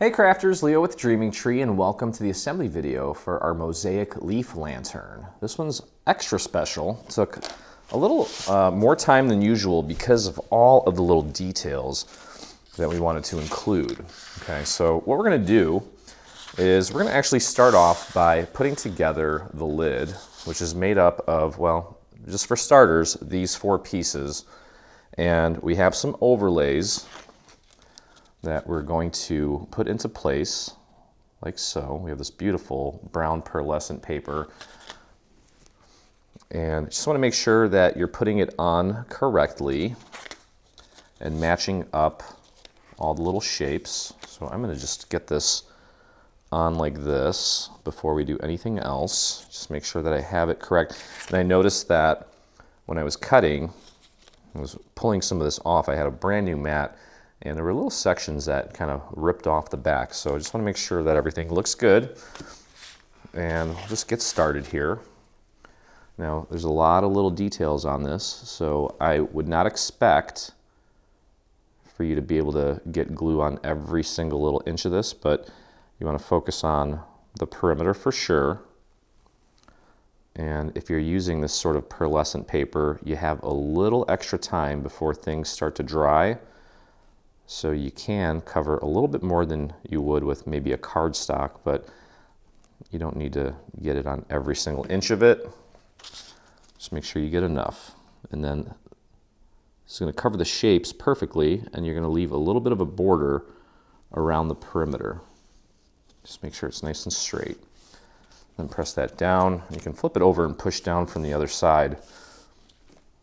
Hey crafters, Leo with Dreaming Tree, and welcome to the assembly video for our Mosaic leaf lantern. This one's extra special. Took a little more time than usual because of all of the little details that we wanted to include. Okay, so what we're gonna do is we're gonna actually start off by putting together the lid, which is made up of, well, just for starters, these four pieces. And we have some overlays that we're going to put into place, like so. We have this beautiful brown pearlescent paper. And just want to make sure that you're putting it on correctly and matching up all the little shapes. So I'm going to just get this on like this before we do anything else. Just make sure that I have it correct. And I noticed that when I was cutting, I was pulling some of this off. I had a brand new mat, and there were little sections that kind of ripped off the back. So I just want to make sure that everything looks good. And we'll just get started here. Now, there's a lot of little details on this, so I would not expect for you to be able to get glue on every single little inch of this, but you want to focus on the perimeter for sure. And if you're using this sort of pearlescent paper, you have a little extra time before things start to dry. So you can cover a little bit more than you would with maybe a cardstock, but you don't need to get it on every single inch of it. Just make sure you get enough. And then it's going to cover the shapes perfectly, and you're going to leave a little bit of a border around the perimeter. Just make sure it's nice and straight. Then press that down. You can flip it over and push down from the other side,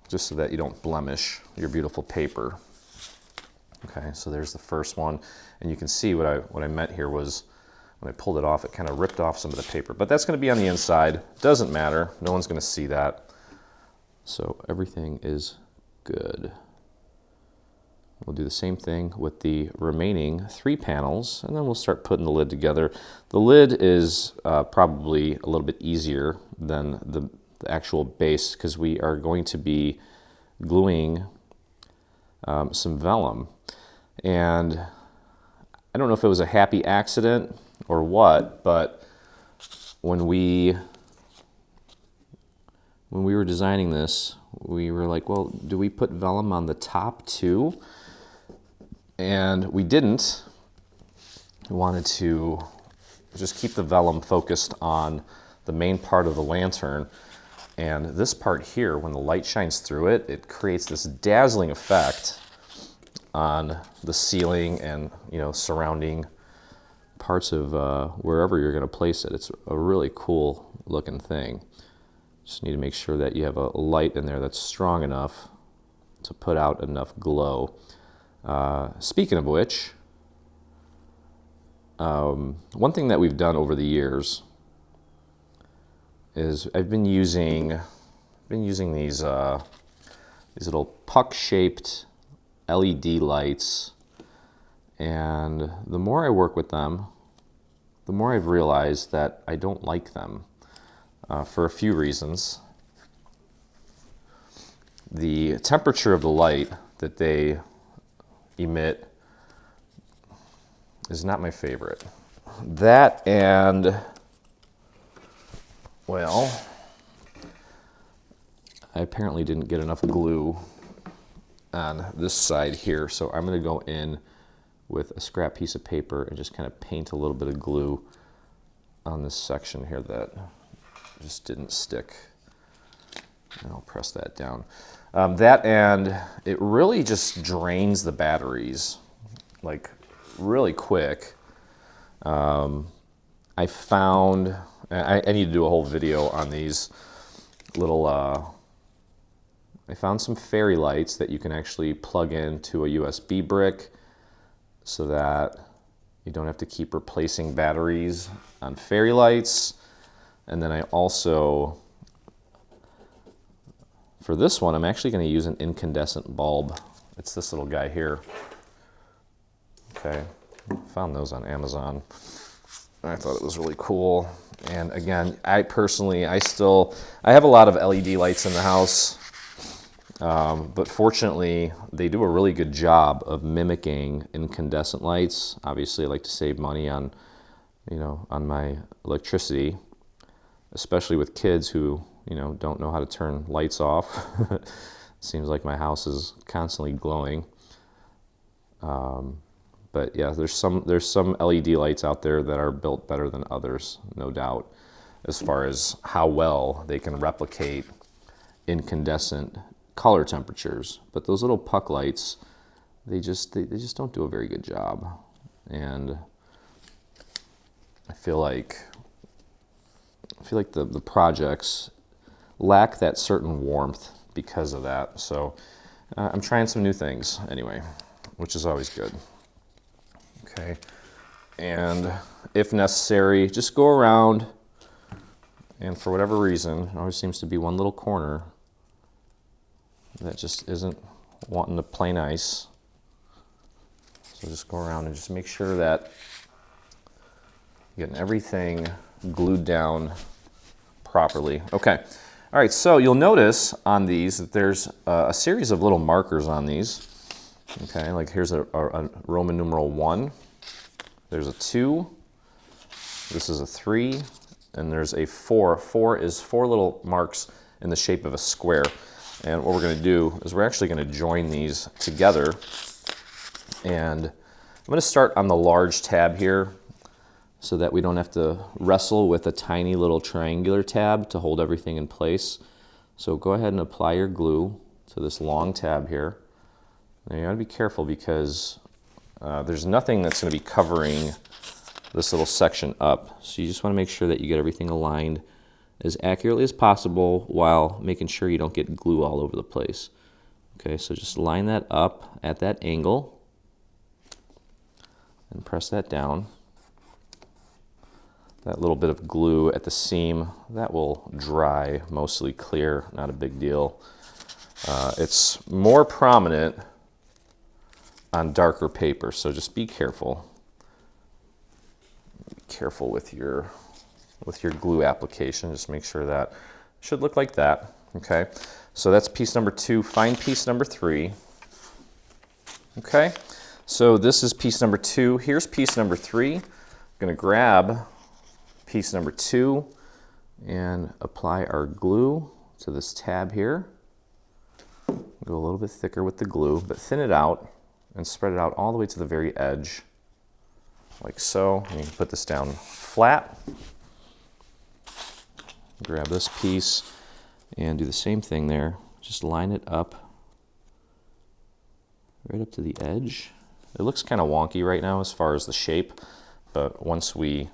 just so that you don't blemish your beautiful paper. Okay, so there's the first one, and you can see what I meant here was when I pulled it off, it kind of ripped off some of the paper, but that's going to be on the inside. Doesn't matter, no one's going to see that. So everything is good. We'll do the same thing with the remaining three panels, and then we'll start putting the lid together. The lid is probably a little bit easier than the actual base because we are going to be gluing some vellum. And I don't know if it was a happy accident or what, but when we were designing this, we were like, well, do we put vellum on the top too? And we didn't. We wanted to just keep the vellum focused on the main part of the lantern. And this part here, when the light shines through it, it creates this dazzling effect on the ceiling and, you know, surrounding parts of wherever you're going to place it. It's a really cool looking thing. Just need to make sure that you have a light in there that's strong enough to put out enough glow. Speaking of which, one thing that we've done over the years is I've been using these little puck-shaped LED lights, and the more I work with them, the more I've realized that I don't like them for a few reasons. The temperature of the light that they emit is not my favorite. That and, well, I apparently didn't get enough glue on this side here, so I'm going to go in with a scrap piece of paper and just kind of paint a little bit of glue on this section here that just didn't stick. And I'll press that down. That and it really just drains the batteries like really quick. I found, I need to do a whole video on these little, I found some fairy lights that you can actually plug into a USB brick so that you don't have to keep replacing batteries on fairy lights. And then I also, for this one, I'm actually going to use an incandescent bulb. It's this little guy here. Okay, found those on Amazon. I thought it was really cool. And again, I have a lot of LED lights in the house. But fortunately, they do a really good job of mimicking incandescent lights. Obviously, I like to save money on, on my electricity, especially with kids who, don't know how to turn lights off. Seems like my house is constantly glowing. But yeah, there's some LED lights out there that are built better than others, no doubt, as far as how well they can replicate incandescent color temperatures. But those little puck lights, they just don't do a very good job. And I feel like the projects lack that certain warmth because of that. So I'm trying some new things anyway, which is always good. Okay, and if necessary, just go around, and for whatever reason, there always seems to be one little corner that just isn't wanting to play nice. So just go around and just make sure that you're getting everything glued down properly. Okay, all right, so you'll notice on these that there's a series of little markers on these. Okay, like here's a Roman numeral 1, there's a 2, this is a 3, and there's a 4. 4 is 4 little marks in the shape of a square. And what we're going to do is we're actually going to join these together. And I'm going to start on the large tab here so that we don't have to wrestle with a tiny little triangular tab to hold everything in place. So go ahead and apply your glue to this long tab here. Now you got to be careful because there's nothing that's going to be covering this little section up. So you just want to make sure that you get everything aligned as accurately as possible while making sure you don't get glue all over the place. Okay, so just line that up at that angle and press that down. That little bit of glue at the seam, that will dry mostly clear, not a big deal. It's more prominent on darker paper, so just be careful. Be careful with your glue application. Just make sure that should look like that. Okay, so that's piece number 2. Find piece number 3. Okay, so this is piece number 2. Here's piece number 3. I'm going to grab piece number 2 and apply our glue to this tab here. Go a little bit thicker with the glue, but thin it out and spread it out all the way to the very edge, like so. And you can put this down flat. Grab this piece and do the same thing there. Just line it up right up to the edge. It looks kind of wonky right now as far as the shape, but once we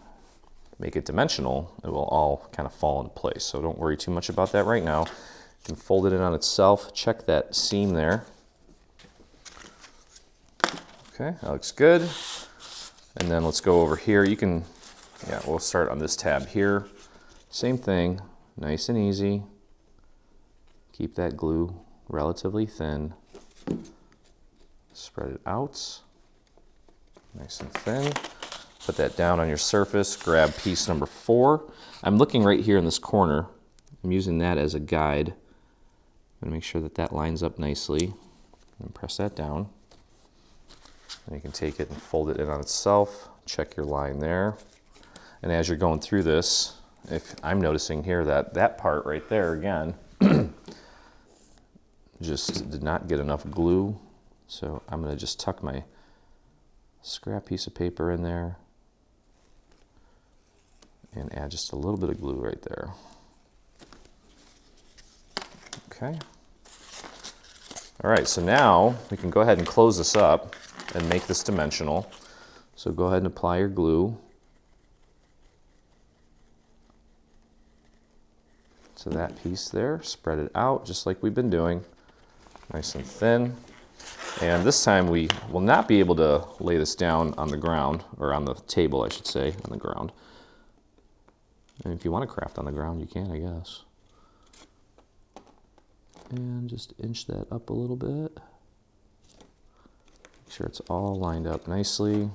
make it dimensional, it will all kind of fall into place. So don't worry too much about that right now. You can fold it in on itself. Check that seam there. Okay, that looks good. And then let's go over here. You can, we'll start on this tab here. Same thing, nice and easy. Keep that glue relatively thin. Spread it out, nice and thin. Put that down on your surface. Grab piece number 4. I'm looking right here in this corner. I'm using that as a guide. I'm going to make sure that that lines up nicely. And press that down. And you can take it and fold it in on itself. Check your line there. And as you're going through this, if I'm noticing here that that part right there again just did not get enough glue. So I'm going to just tuck my scrap piece of paper in there and add just a little bit of glue right there. Okay. All right, so now we can go ahead and close this up and make this dimensional. So go ahead and apply your glue to that piece there. Spread it out just like we've been doing, nice and thin. And this time we will not be able to lay this down on the ground, or on the table, I should say, on the ground. And if you want to craft on the ground, you can, I guess. And just inch that up a little bit. Make sure it's all lined up nicely.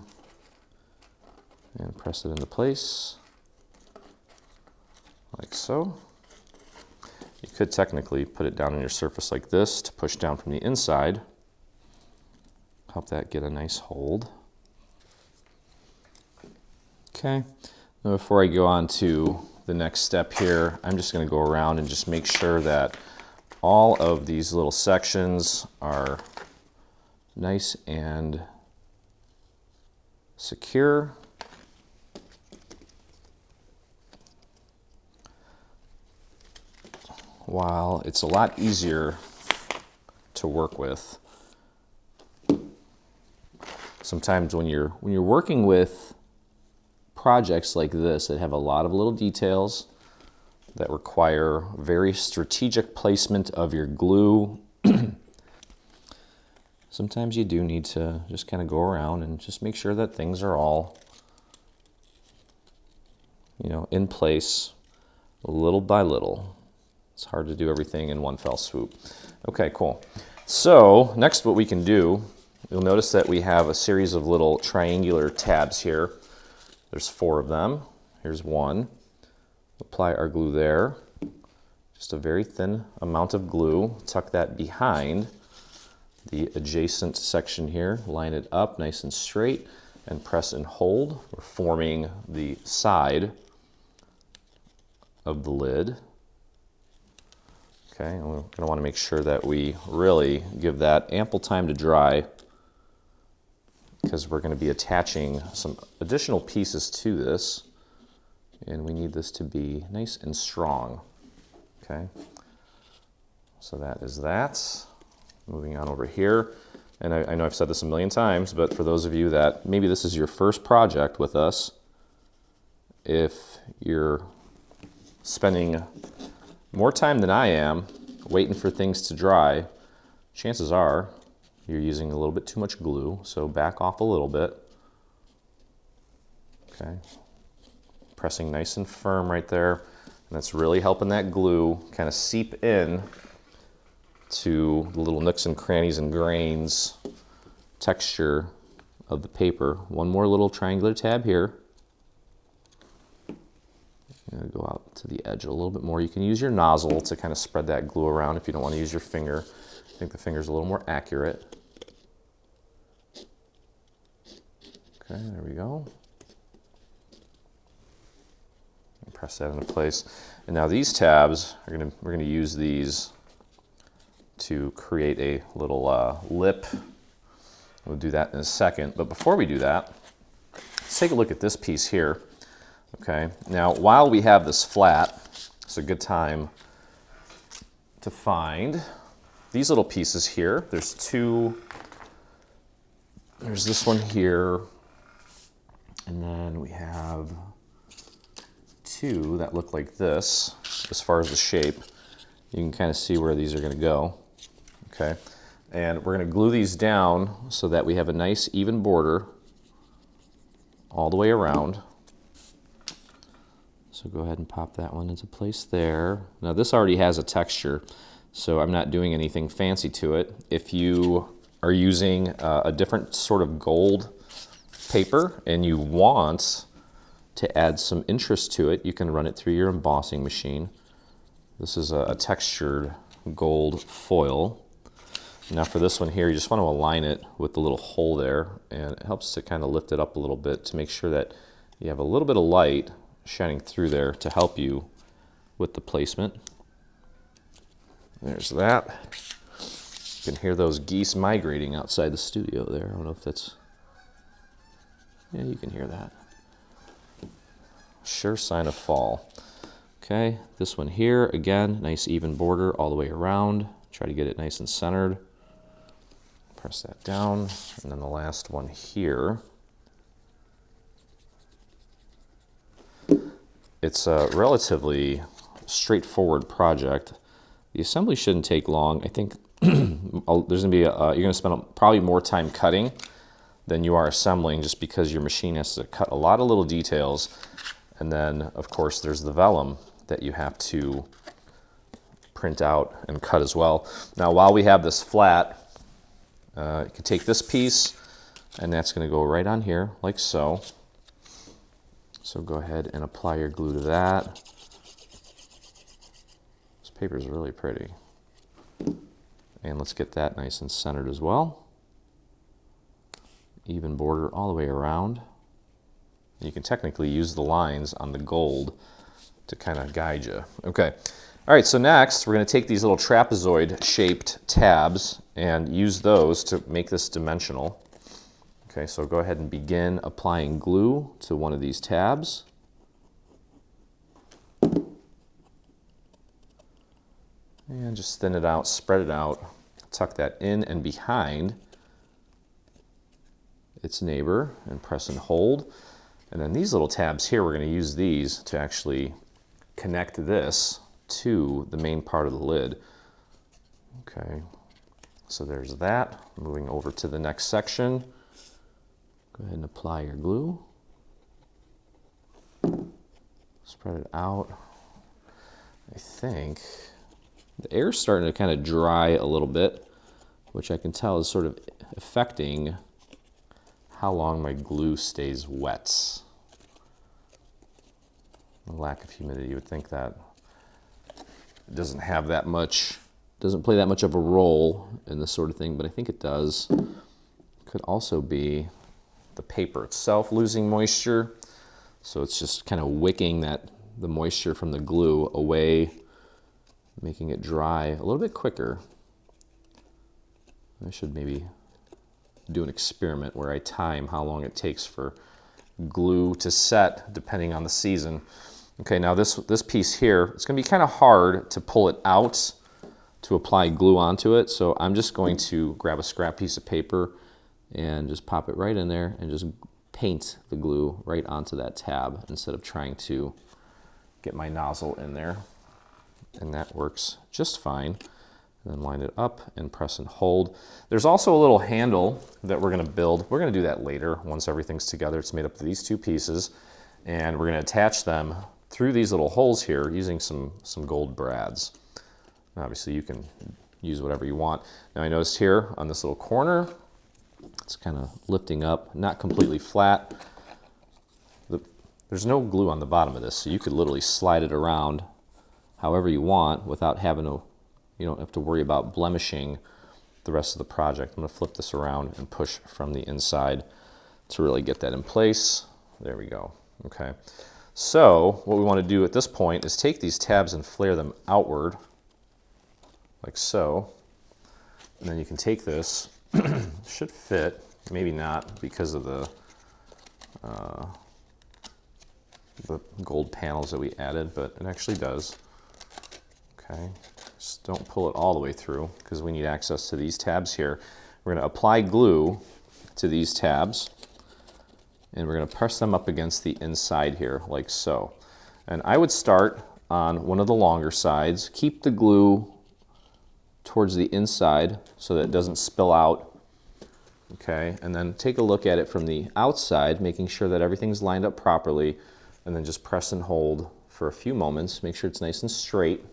And press it into place, like so. You could technically put it down on your surface like this to push down from the inside. Help that get a nice hold. Okay, now before I go on to the next step here, I'm just going to go around and just make sure that all of these little sections are nice and secure. While it's a lot easier to work with, sometimes when you're working with projects like this that have a lot of little details that require very strategic placement of your glue, sometimes you do need to just kind of go around and just make sure that things are all, in place little by little. It's hard to do everything in one fell swoop. Okay, cool. So next what we can do, you'll notice that we have a series of little triangular tabs here. There's 4 of them. Here's one. Apply our glue there. Just a very thin amount of glue. Tuck that behind the adjacent section here. Line it up nice and straight and press and hold. We're forming the side of the lid. Okay, and we're going to want to make sure that we really give that ample time to dry, because we're going to be attaching some additional pieces to this, and we need this to be nice and strong. Okay, so that is that. Moving on over here, and I know I've said this a million times, but for those of you that maybe this is your first project with us, if you're spending more time than I am waiting for things to dry, chances are you're using a little bit too much glue, so back off a little bit. Okay, pressing nice and firm right there, and that's really helping that glue kind of seep in to the little nooks and crannies and grains texture of the paper. One more little triangular tab here. Go out to the edge a little bit more. You can use your nozzle to kind of spread that glue around if you don't want to use your finger. I think the finger's a little more accurate. Okay, there we go. Press that into place. And now these tabs, we're gonna use these to create a little lip. We'll do that in a second. But before we do that, let's take a look at this piece here. Okay, now while we have this flat, it's a good time to find these little pieces here. There's 2, there's this one here, and then we have 2 that look like this as far as the shape. You can kind of see where these are going to go. Okay, and we're going to glue these down so that we have a nice even border all the way around. So go ahead and pop that one into place there. Now this already has a texture, so I'm not doing anything fancy to it. If you are using a different sort of gold paper and you want to add some interest to it, you can run it through your embossing machine. This is a textured gold foil. Now for this one here, you just want to align it with the little hole there, and it helps to kind of lift it up a little bit to make sure that you have a little bit of light shining through there to help you with the placement. There's that. You can hear those geese migrating outside the studio there. I don't know if that's... Yeah, you can hear that. Sure sign of fall. Okay, this one here, again, nice even border all the way around. Try to get it nice and centered. Press that down. And then the last one here. It's a relatively straightforward project. The assembly shouldn't take long. I think there's gonna be you're gonna spend probably more time cutting than you are assembling, just because your machine has to cut a lot of little details. And then, of course, there's the vellum that you have to print out and cut as well. Now, while we have this flat, you can take this piece, and that's gonna go right on here, like so. So go ahead and apply your glue to that. Just paper is really pretty. And let's get that nice and centered as well. Even border all the way around. You can technically use the lines on the gold to kind of guide you. Okay. All right, so next we're going to take these little trapezoid shaped tabs and use those to make this dimensional. Okay, so go ahead and begin applying glue to one of these tabs. And just thin it out, spread it out, tuck that in and behind its neighbor and press and hold. And then these little tabs here, we're going to use these to actually connect this to the main part of the lid. Okay, so there's that. Moving over to the next section. Go ahead and apply your glue. Spread it out. I think the air's starting to kind of dry a little bit, which I can tell is sort of affecting how long my glue stays wet. The lack of humidity, you would think that it doesn't have that much, doesn't play that much of a role in this sort of thing, but I think it does. Could also be the paper itself losing moisture, so it's just kind of wicking the moisture from the glue away, making it dry a little bit quicker. I should maybe do an experiment where I time how long it takes for glue to set depending on the season. Okay, now this piece here, it's going to be kind of hard to pull it out to apply glue onto it, so I'm just going to grab a scrap piece of paper and just pop it right in there and just paint the glue right onto that tab instead of trying to get my nozzle in there. And that works just fine. And then line it up and press and hold. There's also a little handle that we're going to build. We're going to do that later once everything's together. It's made up of these two pieces, and we're going to attach them through these little holes here using some gold brads. Obviously you can use whatever you want. Now I noticed here on this little corner, it's kind of lifting up, not completely flat. There's no glue on the bottom of this, so you could literally slide it around however you want without having to, you don't have to worry about blemishing the rest of the project. I'm going to flip this around and push from the inside to really get that in place. There we go. Okay. So what we want to do at this point is take these tabs and flare them outward, like so. And then you can take this, should fit, maybe not because of the gold panels that we added, but it actually does. Okay, just don't pull it all the way through because we need access to these tabs here. We're going to apply glue to these tabs and we're going to press them up against the inside here like so. And I would start on one of the longer sides, keep the glue towards the inside so that it doesn't spill out. Okay, and then take a look at it from the outside, making sure that everything's lined up properly, and then just press and hold for a few moments. Make sure it's nice and straight.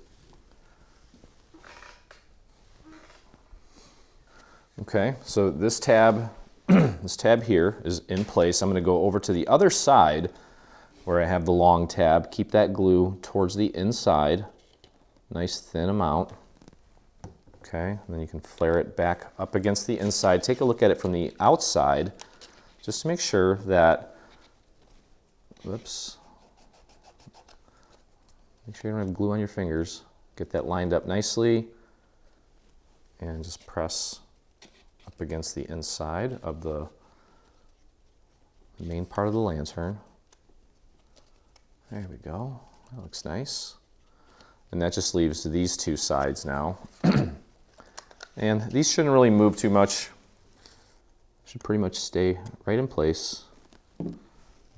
Okay, so this tab, this tab here is in place. I'm going to go over to the other side where I have the long tab. Keep that glue towards the inside, nice thin amount. Okay, and then you can flare it back up against the inside. Take a look at it from the outside, just to make sure that, whoops, make sure you don't have glue on your fingers. Get that lined up nicely, and just press up against the inside of the main part of the lantern. There we go, that looks nice. And that just leaves these two sides now. And these shouldn't really move too much. Should pretty much stay right in place. And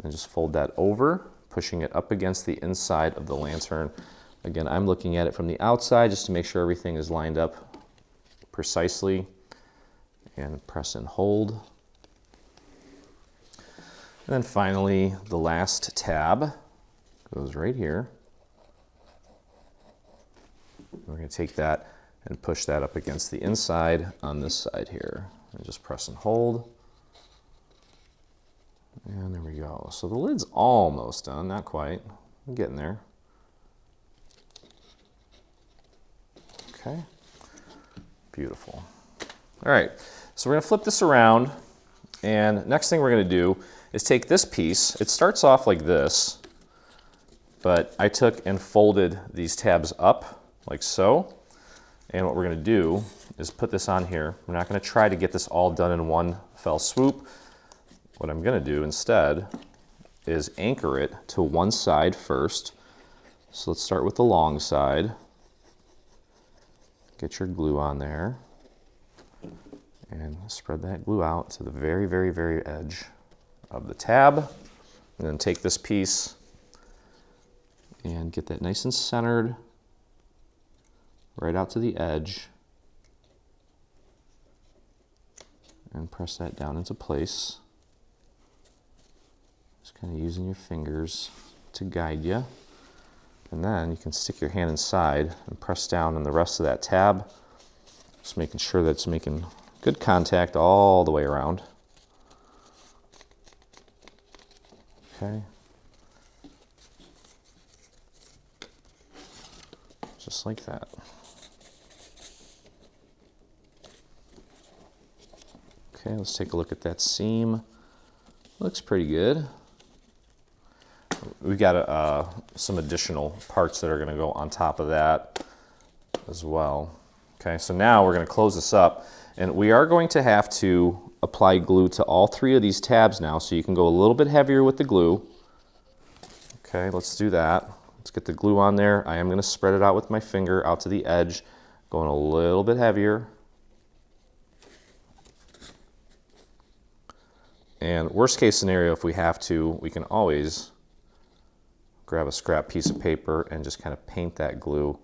just fold that over, pushing it up against the inside of the lantern. Again, I'm looking at it from the outside just to make sure everything is lined up precisely. And press and hold. And then finally, the last tab goes right here. We're going to take that and push that up against the inside on this side here. And just press and hold. And there we go. So the lid's almost done, not quite. I'm getting there. Okay, beautiful. All right, so we're gonna flip this around, and next thing we're gonna do is take this piece. It starts off like this, but I took and folded these tabs up like so. And what we're gonna do is put this on here. We're not gonna try to get this all done in one fell swoop. What I'm gonna do instead is anchor it to one side first. So let's start with the long side. Get your glue on there and spread that glue out to the very, very, very edge of the tab. And then take this piece and get that nice and centered right out to the edge and press that down into place. Just kind of using your fingers to guide you. And then you can stick your hand inside and press down on the rest of that tab, just making sure that it's making good contact all the way around. Okay. Just like that. Okay, let's take a look at that seam. Looks pretty good. We've got some additional parts that are gonna go on top of that as well. Okay, so now we're gonna close this up, and we are going to have to apply glue to all three of these tabs now, so you can go a little bit heavier with the glue. Okay, let's do that. Let's get the glue on there. I am gonna spread it out with my finger out to the edge, going a little bit heavier. And worst case scenario, if we have to, we can always grab a scrap piece of paper and just kind of paint that glue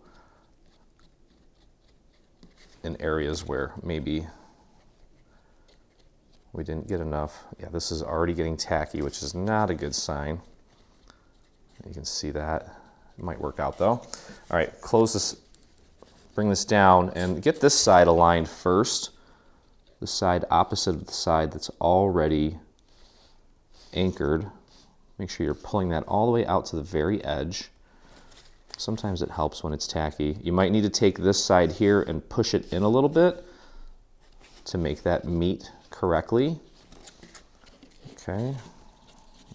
in areas where maybe we didn't get enough. Yeah, this is already getting tacky, which is not a good sign. You can see that. It might work out though. All right, close this, bring this down and get this side aligned first. The side opposite of the side that's already anchored. Make sure you're pulling that all the way out to the very edge. Sometimes it helps when it's tacky. You might need to take this side here and push it in a little bit to make that meet correctly. Okay,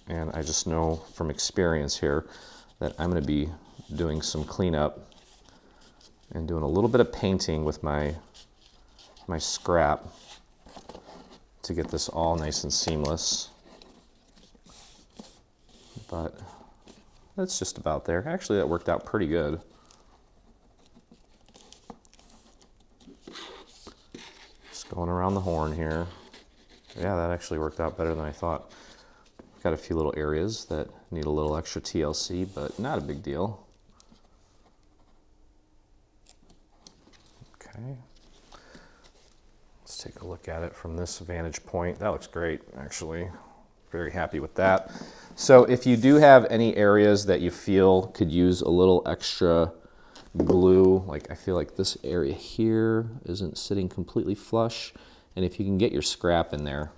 and I just know from experience here that I'm going to be doing some cleanup and doing a little bit of painting with my scrap to get this all nice and seamless. But that's just about there. Actually, that worked out pretty good. Just going around the horn here. Yeah, that actually worked out better than I thought. Got a few little areas that need a little extra TLC, but not a big deal. Okay. Let's take a look at it from this vantage point. That looks great, actually. Very happy with that. So if you do have any areas that you feel could use a little extra glue, like I feel like this area here isn't sitting completely flush, and if you can get your scrap in there,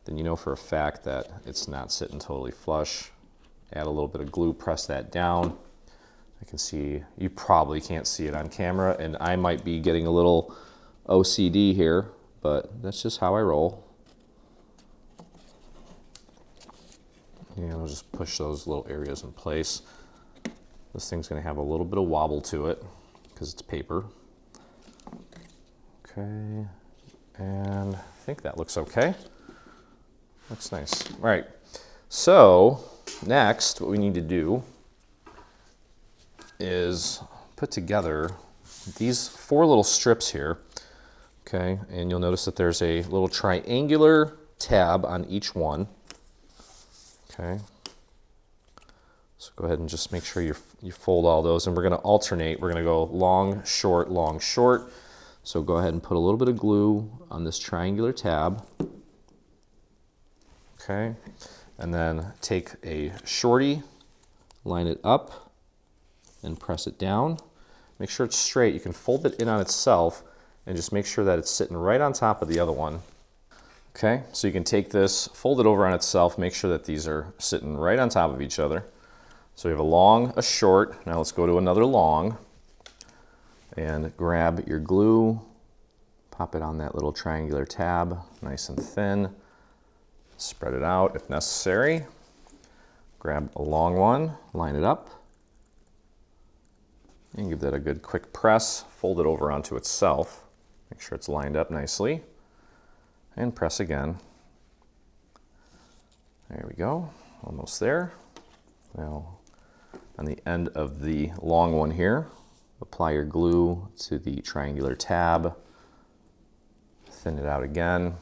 then you know for a fact that it's not sitting totally flush. Add a little bit of glue, press that down. I can see, you probably can't see it on camera, and I might be getting a little OCD here, but that's just how I roll. And I'll just push those little areas in place. This thing's gonna have a little bit of wobble to it because it's paper. Okay, and I think that looks okay. Looks nice. All right, so next what we need to do is put together these 4 little strips here, okay? And you'll notice that there's a little triangular tab on each one. Okay, so go ahead and just make sure you fold all those, and we're going to alternate. We're going to go long, short, long, short. So go ahead and put a little bit of glue on this triangular tab. Okay, and then take a shorty, line it up, and press it down. Make sure it's straight. You can fold it in on itself, and just make sure that it's sitting right on top of the other one. Okay, so you can take this, fold it over on itself, make sure that these are sitting right on top of each other. So we have a long, a short. Now let's go to another long. And grab your glue, pop it on that little triangular tab, nice and thin. Spread it out if necessary. Grab a long one, line it up, and give that a good quick press. Fold it over onto itself. Make sure it's lined up nicely. And press again. There we go, almost there. Now, on the end of the long one here, apply your glue to the triangular tab, thin it out again,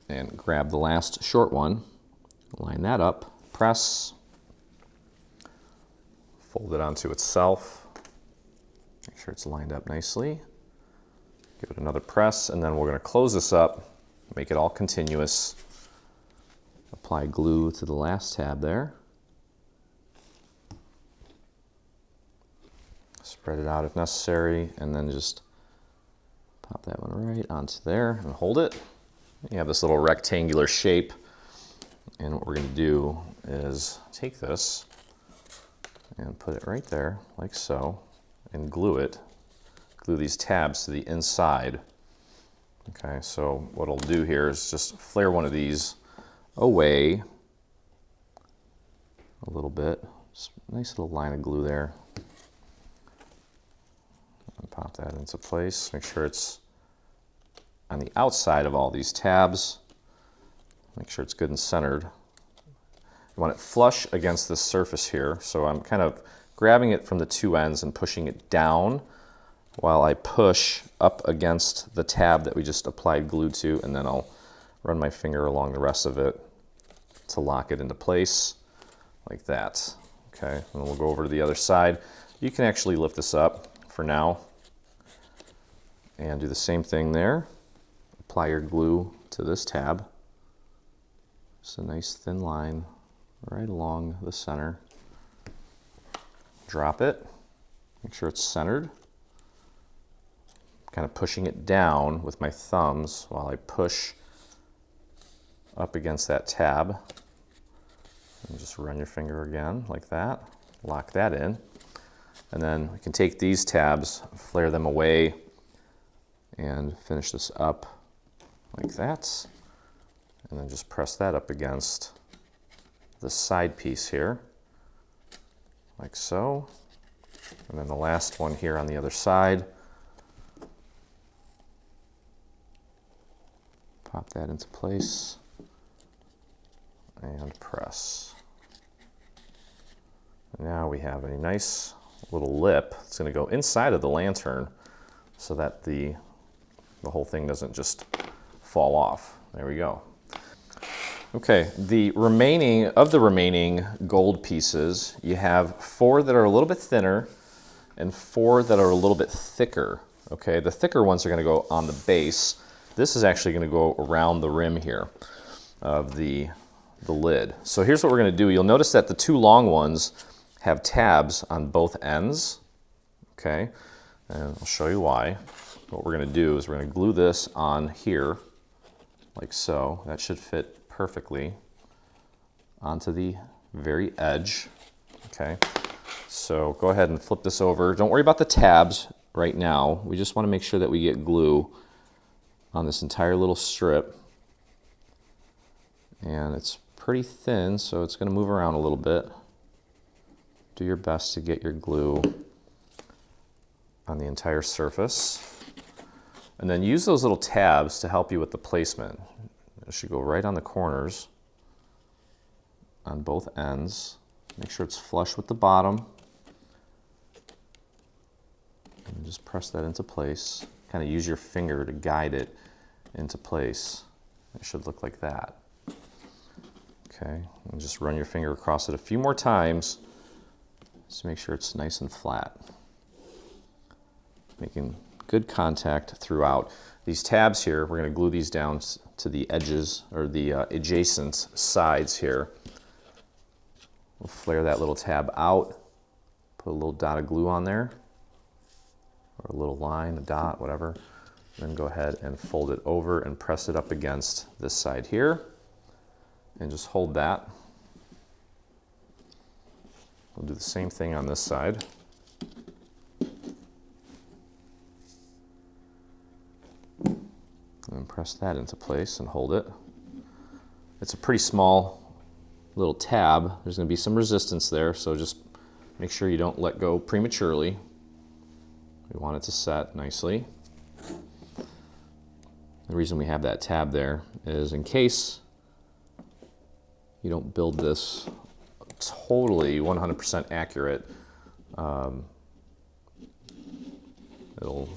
and grab the last short one, line that up, press, fold it onto itself, make sure it's lined up nicely, give it another press, and then we're going to close this up, make it all continuous, apply glue to the last tab there, spread it out if necessary, and then just pop that one right onto there and hold it. You have this little rectangular shape, and what we're going to do is take this and put it right there like so and glue it. Glue these tabs to the inside. Okay, so what I'll do here is just flare one of these away a little bit. Just a nice little line of glue there. And pop that into place. Make sure it's on the outside of all these tabs. Make sure it's good and centered. You want it flush against this surface here, so I'm kind of grabbing it from the two ends and pushing it down while I push up against the tab that we just applied glue to, and then I'll run my finger along the rest of it to lock it into place like that. Okay, and then we'll go over to the other side. You can actually lift this up for now and do the same thing there. Apply your glue to this tab. Just a nice thin line right along the center. Drop it. Make sure it's centered. Kind of pushing it down with my thumbs while I push up against that tab. And just run your finger again like that. Lock that in. And then we can take these tabs, flare them away, and finish this up like that. And then just press that up against the side piece here, like so. And then the last one here on the other side. Pop that into place and press. And now we have a nice little lip. It's going to go inside of the lantern so that the whole thing doesn't just fall off. There we go. Okay, the remaining gold pieces, you have 4 that are a little bit thinner and 4 that are a little bit thicker. Okay, the thicker ones are going to go on the base. This is actually going to go around the rim here of the lid. So here's what we're going to do. You'll notice that the 2 long ones have tabs on both ends. Okay, and I'll show you why. What we're going to do is we're going to glue this on here like so. That should fit perfectly onto the very edge. Okay, so go ahead and flip this over. Don't worry about the tabs right now. We just want to make sure that we get glue on this entire little strip. And it's pretty thin, so it's going to move around a little bit. Do your best to get your glue on the entire surface. And then use those little tabs to help you with the placement. It should go right on the corners on both ends. Make sure it's flush with the bottom. And just press that into place. Kind of use your finger to guide it into place. It should look like that. Okay, and just run your finger across it a few more times to make sure it's nice and flat. Making good contact throughout. These tabs here, we're going to glue these down to the edges, or the adjacent sides here. We'll flare that little tab out, put a little dot of glue on there, or a little line, a dot, whatever. Then go ahead and fold it over and press it up against this side here. And just hold that. We'll do the same thing on this side. And press that into place and hold it. It's a pretty small little tab. There's going to be some resistance there, so just make sure you don't let go prematurely. We want it to set nicely. The reason we have that tab there is in case you don't build this totally 100% accurate, it'll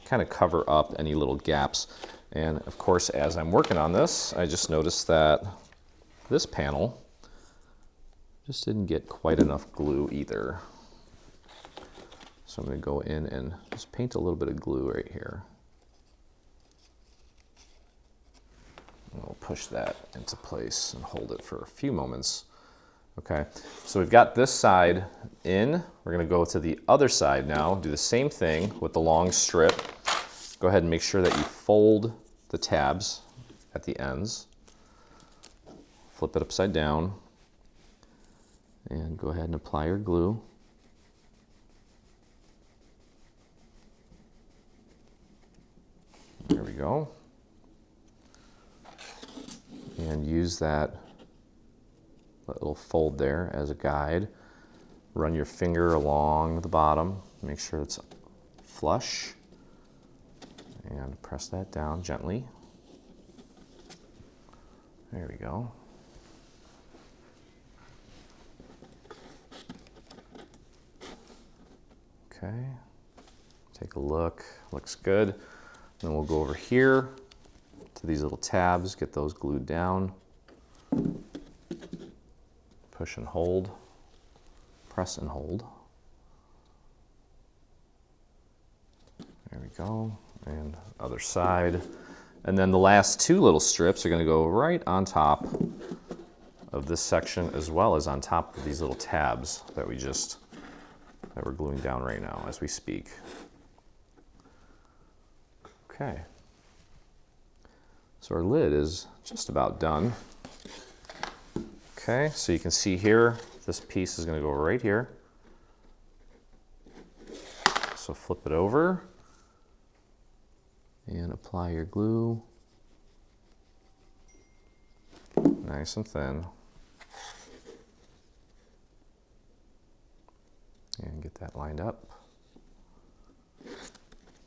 kind of cover up any little gaps. And of course, as I'm working on this, I just noticed that this panel just didn't get quite enough glue either. So I'm going to go in and just paint a little bit of glue right here. And we'll push that into place and hold it for a few moments. Okay, so we've got this side in. We're going to go to the other side now, do the same thing with the long strip. Go ahead and make sure that you fold the tabs at the ends. Flip it upside down and go ahead and apply your glue. There we go. And use that little fold there as a guide. Run your finger along the bottom, make sure it's flush, and press that down gently. There we go. Okay, take a look, looks good. Then we'll go over here to these little tabs, get those glued down. Push and hold, press and hold. There we go, and other side. And then the last two little strips are going to go right on top of this section as well as on top of these little tabs that we're gluing down right now as we speak. Okay. So our lid is just about done. Okay, so you can see here, this piece is going to go right here. So flip it over and apply your glue. Nice and thin. And get that lined up.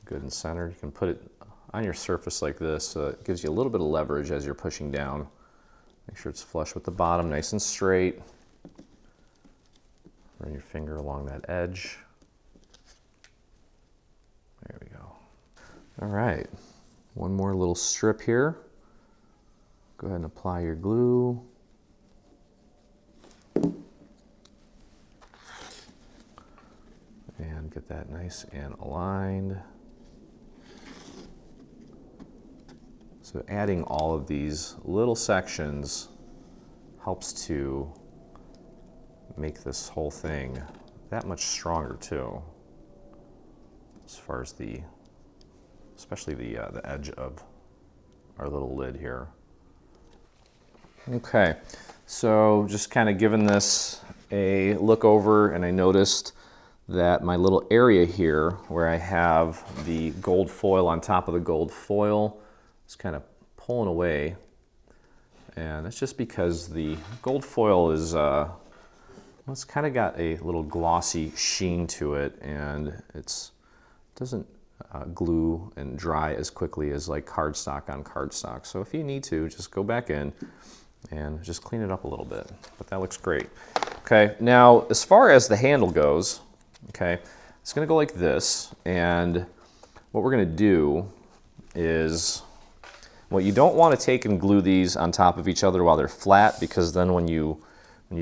Good and centered. You can put it on your surface like this, so it gives you a little bit of leverage as you're pushing down. Make sure it's flush with the bottom, nice and straight. Run your finger along that edge. There we go. All right, one more little strip here. Go ahead and apply your glue. And get that nice and aligned. So adding all of these little sections helps to make this whole thing that much stronger too, as far as especially the edge of our little lid here. Okay, so just kind of giving this a look over, and I noticed that my little area here where I have the gold foil on top of the gold foil is kind of pulling away, and that's just because the gold foil is well, it's kind of got a little glossy sheen to it, and it doesn't glue and dry as quickly as like cardstock on cardstock. So if you need to, just go back in and just clean it up a little bit. But that looks great. Okay, now as far as the handle goes, okay, it's going to go like this, and what we're going to do is, well, you don't want to take and glue these on top of each other while they're flat, because then when you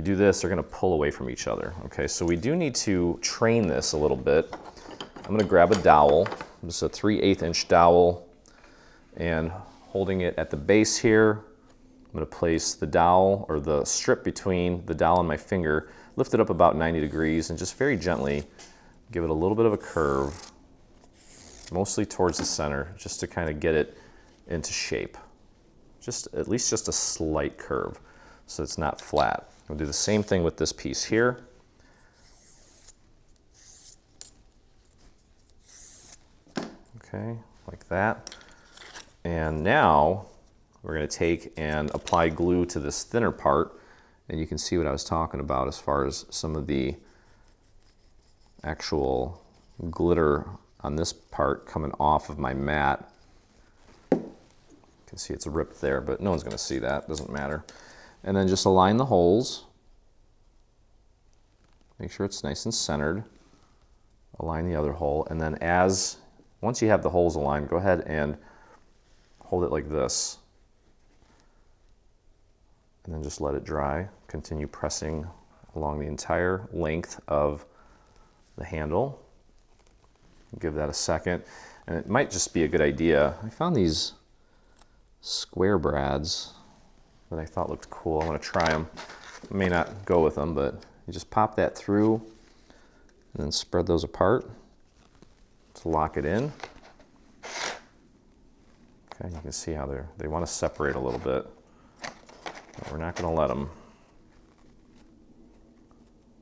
do this, they're going to pull away from each other. Okay, so we do need to train this a little bit. I'm going to grab a dowel. This is a 3/8 inch dowel, and holding it at the base here, I'm going to place the dowel, or the strip between the dowel and my finger, lift it up about 90 degrees, and just very gently give it a little bit of a curve, mostly towards the center, just to kind of get it into shape. Just at least just a slight curve, so it's not flat. We'll do the same thing with this piece here. Okay, like that. And now we're going to take and apply glue to this thinner part, and you can see what I was talking about as far as some of the actual glitter on this part coming off of my mat. You can see it's ripped there, but no one's going to see that, doesn't matter. And then just align the holes. Make sure it's nice and centered. Align the other hole, and then once you have the holes aligned, go ahead and hold it like this. And then just let it dry. Continue pressing along the entire length of the handle. Give that a second. And it might just be a good idea. I found these square brads that I thought looked cool. I want to try them. I may not go with them, but you just pop that through and then spread those apart to lock it in. Okay, you can see how they want to separate a little bit, but we're not going to let them.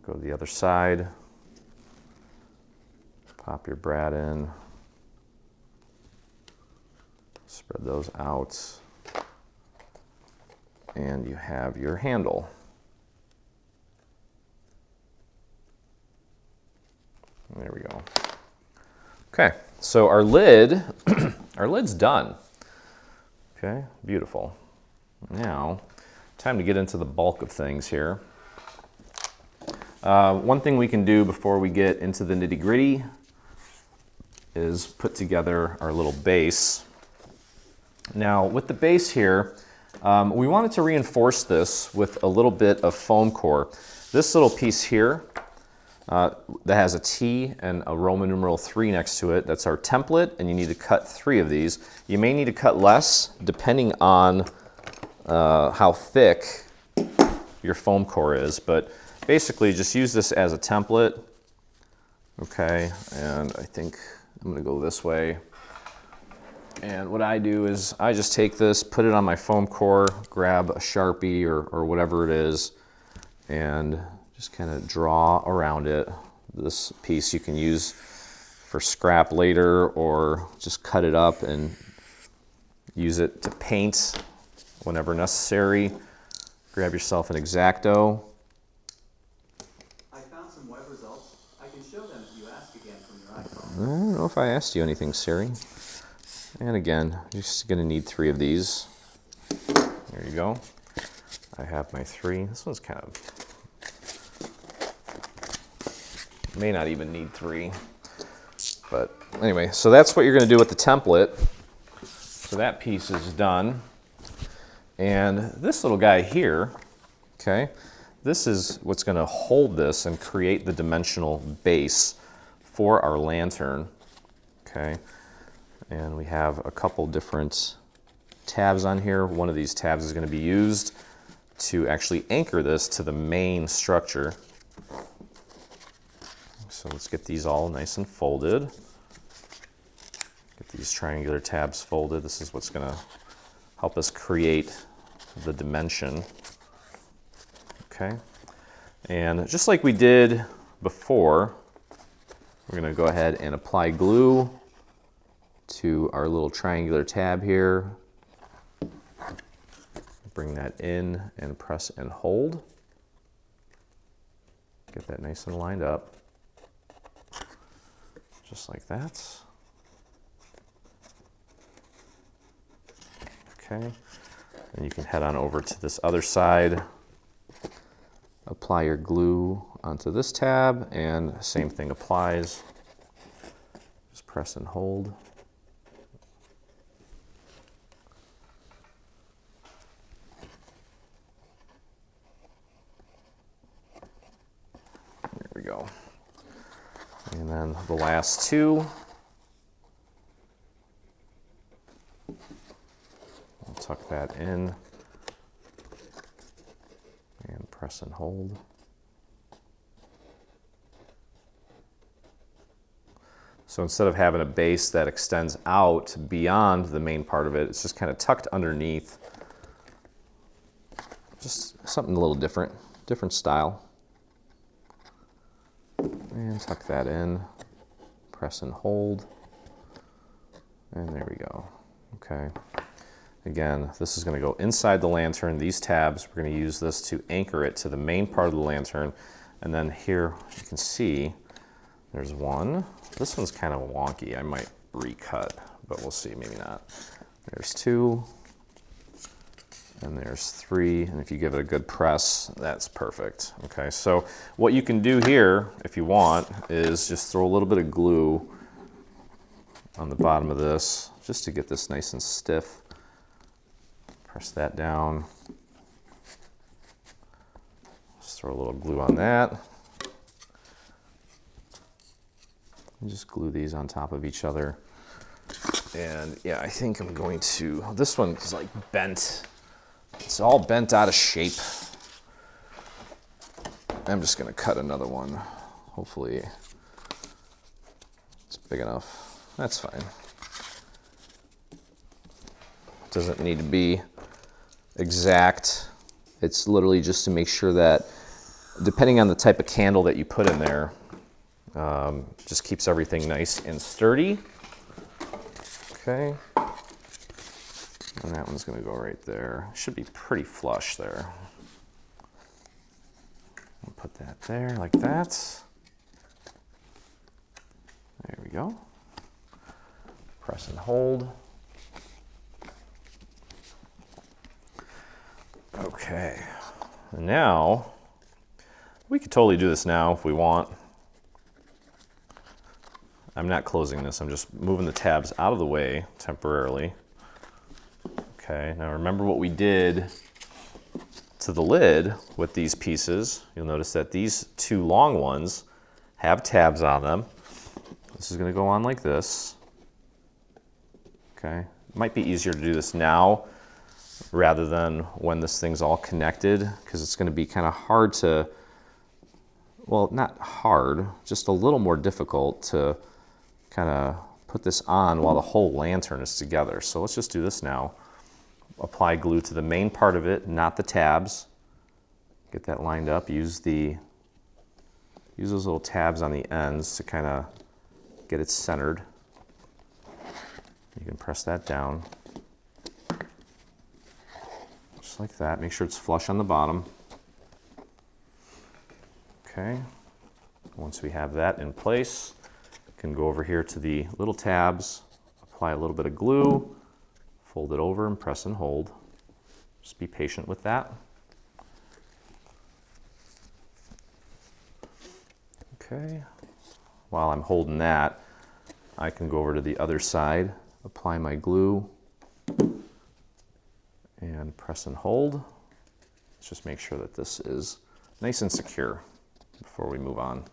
Go to the other side, pop your brad in, spread those out, and you have your handle. There we go. Okay, so our lid, our lid's done. Okay, beautiful. Now, time to get into the bulk of things here. One thing we can do before we get into the nitty-gritty is put together our little base. Now, with the base here, we wanted to reinforce this with a little bit of foam core. This little piece here that has a T and a Roman numeral 3 next to it, that's our template, and you need to cut 3 of these. You may need to cut less depending on how thick your foam core is, but basically just use this as a template. Okay, and I think I'm going to go this way. And what I do is I just take this, put it on my foam core, grab a Sharpie or whatever it is, and just kind of draw around it. This piece you can use for scrap later, or just cut it up and use it to paint whenever necessary. Grab yourself an X-Acto. I found some web results. I can show them if you ask again from your iPhone. I don't know if I asked you anything, Siri. And again, you're just going to need 3 of these. There you go. I have my 3. This one's kind of, may not even need 3. But anyway, so that's what you're going to do with the template. So that piece is done. And this little guy here, okay, this is what's going to hold this and create the dimensional base for our lantern, okay? And we have a couple different tabs on here. One of these tabs is going to be used to actually anchor this to the main structure. So let's get these all nice and folded. Get these triangular tabs folded. This is what's going to help us create the dimension. Okay. And just like we did before, we're going to go ahead and apply glue to our little triangular tab here. Bring that in and press and hold. Get that nice and lined up. Just like that. Okay. And you can head on over to this other side. Apply your glue onto this tab, and same thing applies. Just press and hold. There we go. And then the last 2. I'll tuck that in and press and hold. So instead of having a base that extends out beyond the main part of it, it's just kind of tucked underneath. Just something a little different, different style. And tuck that in, press and hold, and there we go. Okay. Again, this is going to go inside the lantern. These tabs, we're going to use this to anchor it to the main part of the lantern. And then here you can see there's one. This one's kind of wonky. I might recut, but we'll see, maybe not. There's two, and there's three. And if you give it a good press, that's perfect. Okay, so what you can do here, if you want, is just throw a little bit of glue on the bottom of this, just to get this nice and stiff. Press that down. Just throw a little glue on that. And just glue these on top of each other. And yeah, I think I'm going to, this one is like bent. It's all bent out of shape. I'm just gonna cut another one. Hopefully it's big enough. That's fine. Doesn't need to be exact. It's literally just to make sure that, depending on the type of candle that you put in there, just keeps everything nice and sturdy. Okay. And that one's going to go right there. Should be pretty flush there. I'll put that there like that. There we go. Press and hold. Okay, and now we could totally do this now if we want. I'm not closing this, I'm just moving the tabs out of the way temporarily. Okay, now remember what we did to the lid with these pieces. You'll notice that these two long ones have tabs on them. This is going to go on like this. Okay, it might be easier to do this now rather than when this thing's all connected, because it's going to be kind of hard to, well, not hard, just a little more difficult to kind of put this on while the whole lantern is together. So let's just do this now. Apply glue to the main part of it, not the tabs. Get that lined up. Use those little tabs on the ends to kind of get it centered. You can press that down. Just like that. Make sure it's flush on the bottom. Okay. Once we have that in place, we can go over here to the little tabs, apply a little bit of glue, fold it over and press and hold. Just be patient with that. Okay. While I'm holding that, I can go over to the other side, apply my glue, and press and hold. Let's just make sure that this is nice and secure before we move on.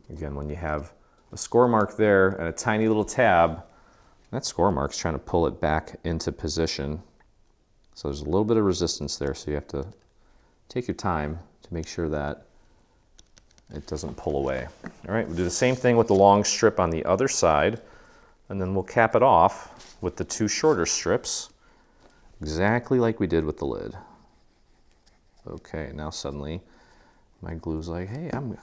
Again, when you have a score mark there and a tiny little tab, that score mark's trying to pull it back into position. So there's a little bit of resistance there, so you have to take your time to make sure that it doesn't pull away. All right, we'll do the same thing with the long strip on the other side, and then we'll cap it off with the two shorter strips, exactly like we did with the lid. Okay, now suddenly my glue's like, hey, I'm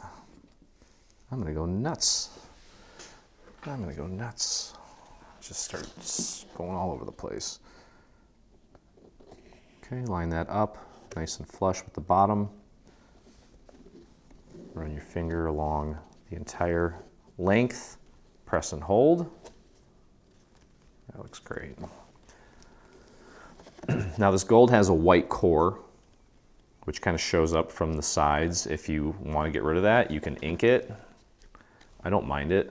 gonna go nuts. I'm gonna go nuts. Just start going all over the place. Okay, line that up, nice and flush with the bottom. Run your finger along the entire length, press and hold. That looks great. Now this gold has a white core, which kind of shows up from the sides. If you want to get rid of that, you can ink it. I don't mind it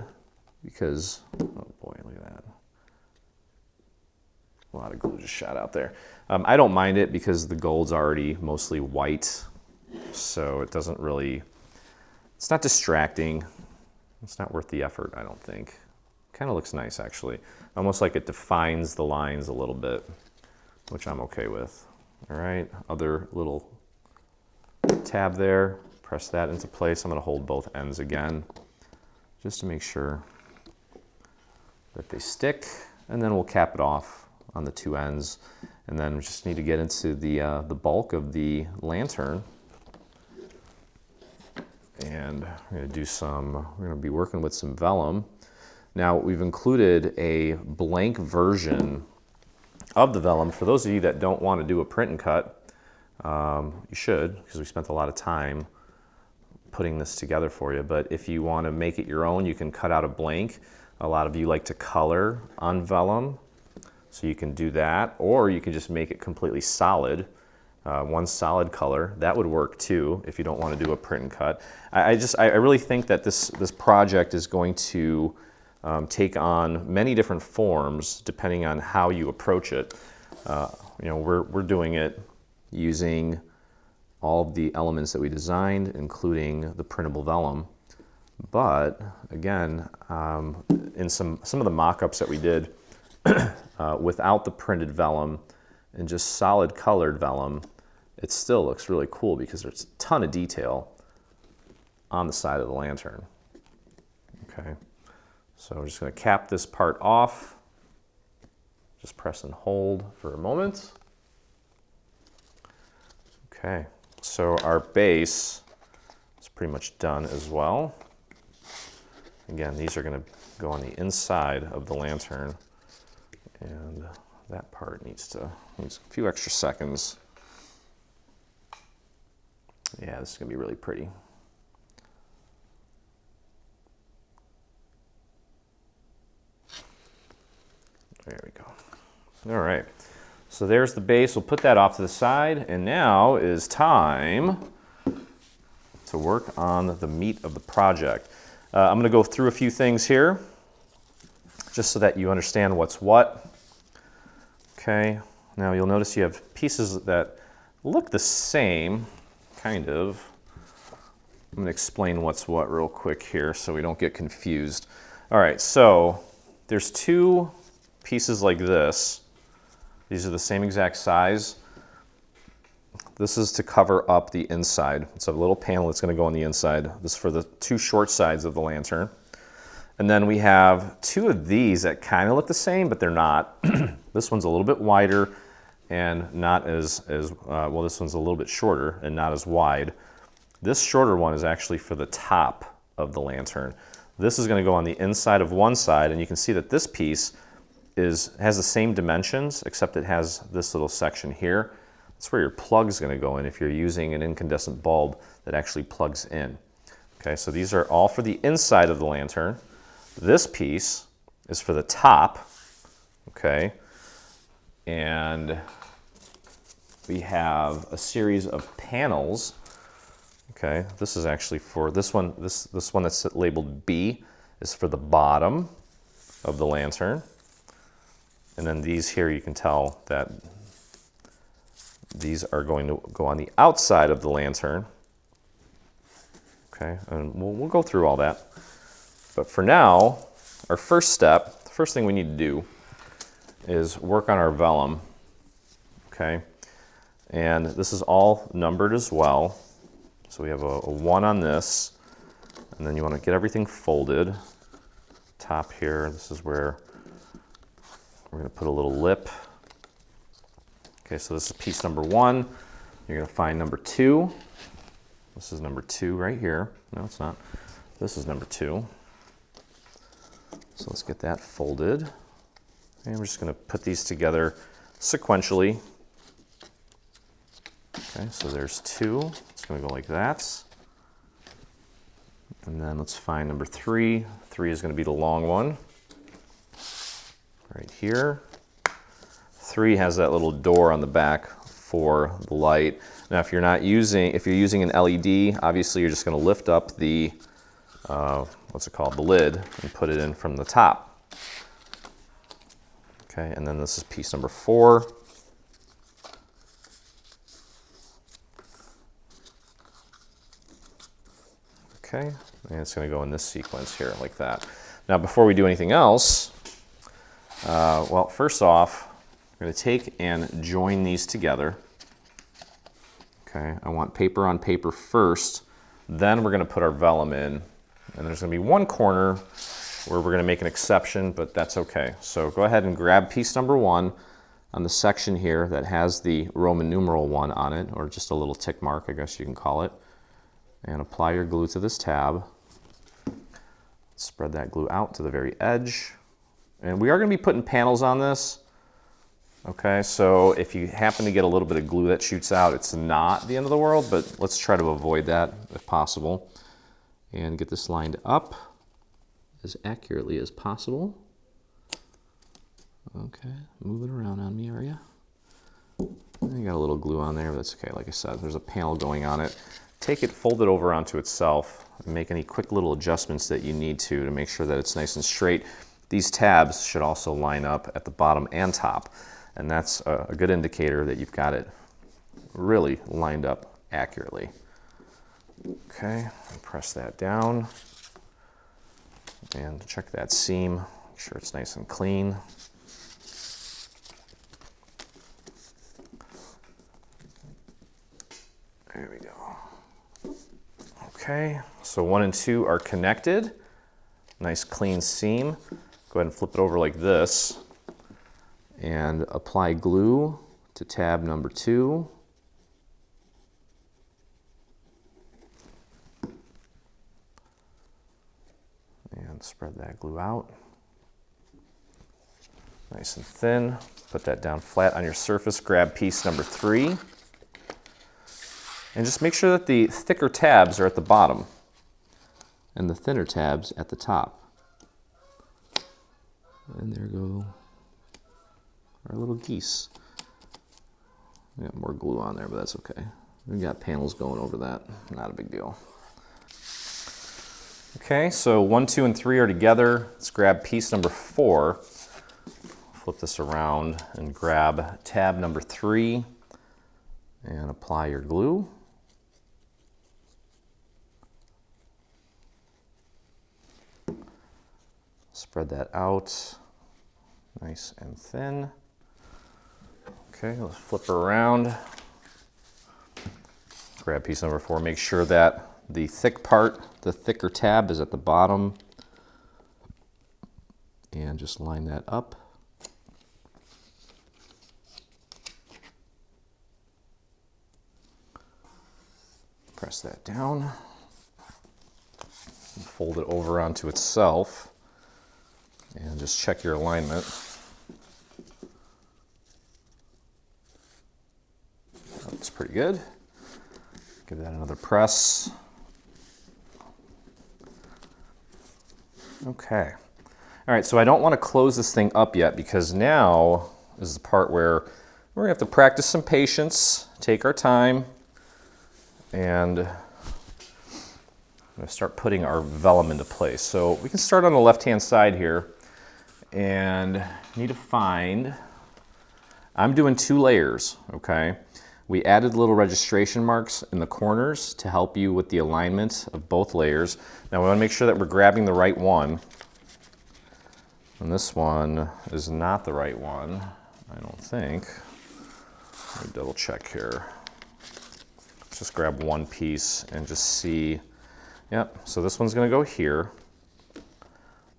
because, oh boy, look at that. A lot of glue just shot out there. I don't mind it because the gold's already mostly white, so it doesn't really, it's not distracting. It's not worth the effort, I don't think. Kind of looks nice, actually. Almost like it defines the lines a little bit, which I'm okay with. All right, other little tab there. Press that into place. I'm going to hold both ends again, just to make sure that they stick, and then we'll cap it off on the two ends, and then we just need to get into the bulk of the lantern. And we're going to be working with some vellum. Now we've included a blank version of the vellum. For those of you that don't want to do a print and cut, you should, because we spent a lot of time putting this together for you. But if you want to make it your own, you can cut out a blank. A lot of you like to color on vellum, so you can do that, or you can just make it completely solid. One solid color, that would work too if you don't want to do a print and cut. I really think that this project is going to take on many different forms depending on how you approach it. We're doing it using all of the elements that we designed, including the printable vellum. But again, in some of the mock-ups that we did without the printed vellum and just solid colored vellum, it still looks really cool because there's a ton of detail on the side of the lantern. Okay, so we're just going to cap this part off. Just press and hold for a moment. Okay, so our base is pretty much done as well. Again, these are going to go on the inside of the lantern, and that part needs a few extra seconds. Yeah, this is going to be really pretty. There we go. All right, so there's the base. We'll put that off to the side, and now is time to work on the meat of the project. I'm going to go through a few things here, just so that you understand what's what. Okay, now you'll notice you have pieces that look the same, kind of. I'm going to explain what's what real quick here so we don't get confused. All right, so there's two pieces like this. These are the same exact size. This is to cover up the inside. It's a little panel that's going to go on the inside. This is for the two short sides of the lantern. And then we have two of these that kind of look the same, but they're not. This one's a little bit wider and not as well, this one's a little bit shorter and not as wide. This shorter one is actually for the top of the lantern. This is going to go on the inside of one side, and you can see that this piece has the same dimensions, except it has this little section here. That's where your plug is going to go in if you're using an incandescent bulb that actually plugs in. Okay, so these are all for the inside of the lantern. This piece is for the top, okay, and we have a series of panels. Okay, this is actually for this one. This one that's labeled B is for the bottom of the lantern, and then these here, you can tell that these are going to go on the outside of the lantern. Okay, and we'll go through all that. But for now, our first step, the first thing we need to do is work on our vellum. Okay, and this is all numbered as well. So we have a 1 on this, and then you want to get everything folded. Top here, this is where we're going to put a little lip. Okay, so this is piece number 1. You're going to find number 2. This is number 2 right here. No, it's not. This is number 2. So let's get that folded. And we're just going to put these together sequentially. Okay, so there's 2. It's going to go like that. And then let's find number 3. 3 is going to be the long one. Right here. 3 has that little door on the back for the light. Now, if you're using an LED, obviously you're just going to lift up the, what's it called, the lid, and put it in from the top. Okay, and then this is piece number 4. Okay, and it's going to go in this sequence here like that. Now, before we do anything else, well, first off, I'm going to take and join these together. Okay, I want paper on paper first, then we're going to put our vellum in, and there's going to be one corner where we're going to make an exception, but that's okay. So go ahead and grab piece number 1 on the section here that has the Roman numeral 1 on it, or just a little tick mark, I guess you can call it. and apply your glue to this tab. Spread that glue out to the very edge. And we are going to be putting panels on this. Okay, so if you happen to get a little bit of glue that shoots out, it's not the end of the world, but let's try to avoid that if possible. And get this lined up as accurately as possible. Okay, move it around on me, are you? You got a little glue on there, but that's okay. Like I said, there's a panel going on it. Take it, fold it over onto itself, and make any quick little adjustments that you need to make sure that it's nice and straight. These tabs should also line up at the bottom and top, and that's a good indicator that you've got it really lined up accurately. Okay, press that down, and check that seam, make sure it's nice and clean. There we go. Okay, so 1 and 2 are connected. Nice clean seam. Go ahead and flip it over like this and apply glue to tab number 2. And spread that glue out. Nice and thin. Put that down flat on your surface. Grab piece number 3. And just make sure that the thicker tabs are at the bottom and the thinner tabs at the top. And there go our little geese. We got more glue on there, but that's okay. We got panels going over that, not a big deal. Okay, so 1, 2, and 3 are together. Let's grab piece number 4. Flip this around and grab tab number 3 and apply your glue. Spread that out nice and thin. Okay, let's flip her around. Grab piece number 4. Make sure that the thick part, the thicker tab, is at the bottom. And just line that up. Press that down. And fold it over onto itself. And just check your alignment. That's pretty good. Give that another press. Okay. All right, so I don't want to close this thing up yet because now is the part where we're going to have to practice some patience, take our time, and I'm going to start putting our vellum into place. So we can start on the left-hand side here. And need to find, I'm doing 2 layers, okay? We added little registration marks in the corners to help you with the alignment of both layers. Now we want to make sure that we're grabbing the right one. And this one is not the right one, I don't think. Let me double check here. Let's just grab one piece and just see. Yep, so this one's going to go here,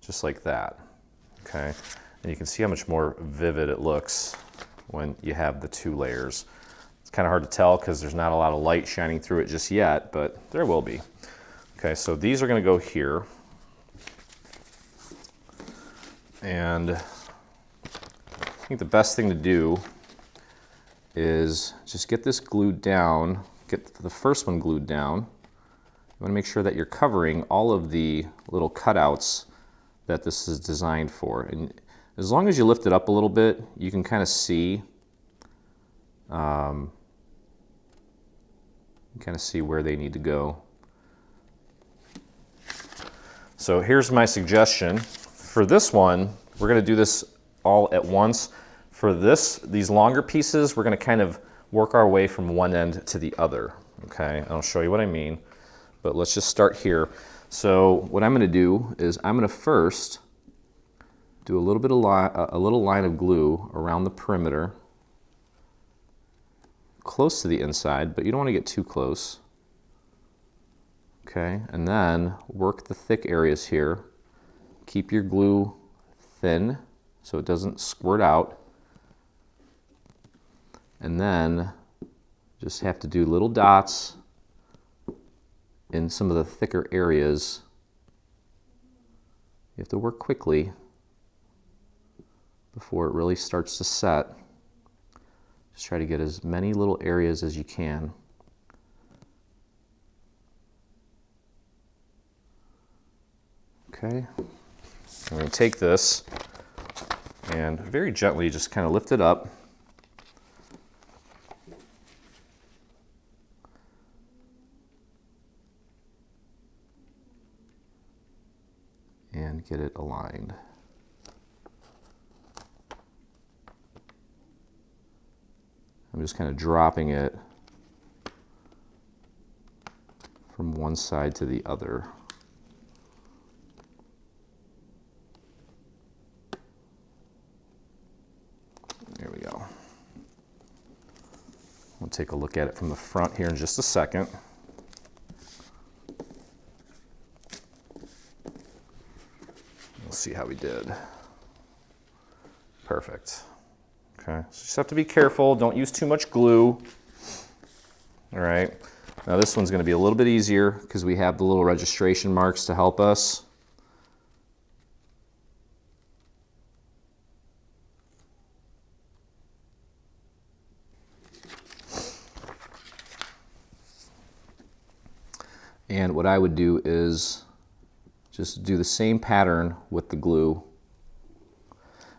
just like that. Okay, and you can see how much more vivid it looks when you have the 2 layers. It's kind of hard to tell because there's not a lot of light shining through it just yet, but there will be. Okay, so these are going to go here. And I think the best thing to do is just get this glued down, get the first one glued down. You want to make sure that you're covering all of the little cutouts that this is designed for. And as long as you lift it up a little bit, you can kind of see where they need to go. So here's my suggestion. For this one, we're going to do this all at once. For these longer pieces, we're going to kind of work our way from one end to the other. Okay, I'll show you what I mean, but let's just start here. So what I'm going to do is I'm going to first do a little bit of a little line of glue around the perimeter, close to the inside, but you don't want to get too close. Okay, and then work the thick areas here. Keep your glue thin so it doesn't squirt out. And then just have to do little dots in some of the thicker areas, you have to work quickly before it really starts to set. Just try to get as many little areas as you can. Okay, I'm going to take this and very gently just kind of lift it up. And get it aligned. I'm just kind of dropping it from one side to the other. There we go. We'll take a look at it from the front here in just a second. We'll see how we did. Perfect. Okay, so just have to be careful. Don't use too much glue. All right. Now this one's going to be a little bit easier because we have the little registration marks to help us. And what I would do is just do the same pattern with the glue.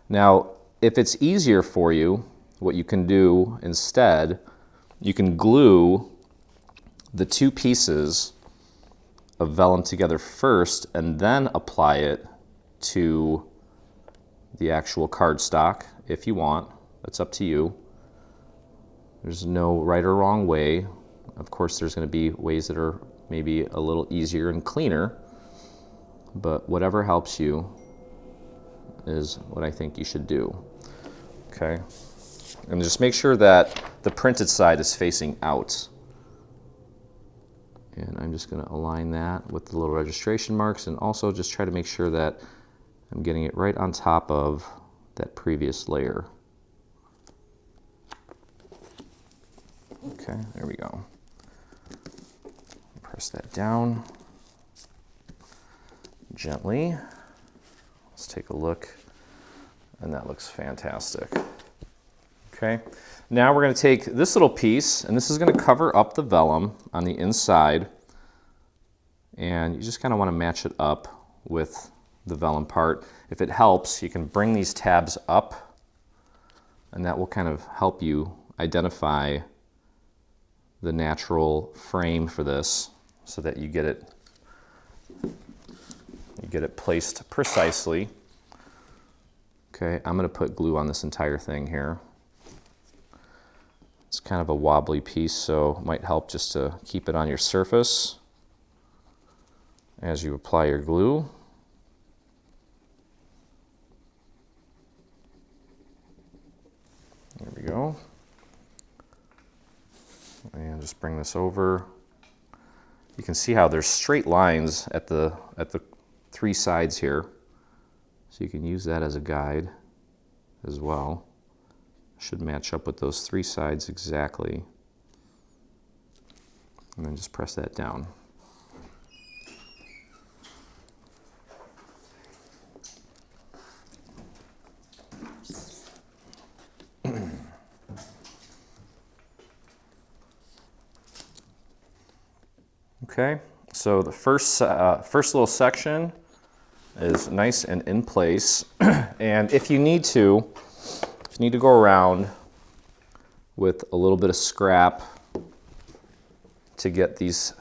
Now, if it's easier for you, what you can do instead, you can glue the two pieces of vellum together first and then apply it to the actual cardstock if you want. That's up to you. There's no right or wrong way. Of course, there's going to be ways that are maybe a little easier and cleaner, but whatever helps you is what I think you should do. Okay, and just make sure that the printed side is facing out. And I'm just going to align that with the little registration marks, and also just try to make sure that I'm getting it right on top of that previous layer. Okay, there we go. Press that down gently. Let's take a look, and that looks fantastic. Okay, now we're going to take this little piece, and this is going to cover up the vellum on the inside, and you just kind of want to match it up with the vellum part. If it helps, you can bring these tabs up, and that will kind of help you identify the natural frame for this so that you get it placed precisely. Okay, I'm going to put glue on this entire thing here. It's kind of a wobbly piece, so it might help just to keep it on your surface as you apply your glue. There we go. And just bring this over. You can see how there's straight lines at the three sides here. So you can use that as a guide as well. Should match up with those three sides exactly. And then just press that down. Okay, so the first little section is nice and in place. And if you need to go around with a little bit of scrap to get these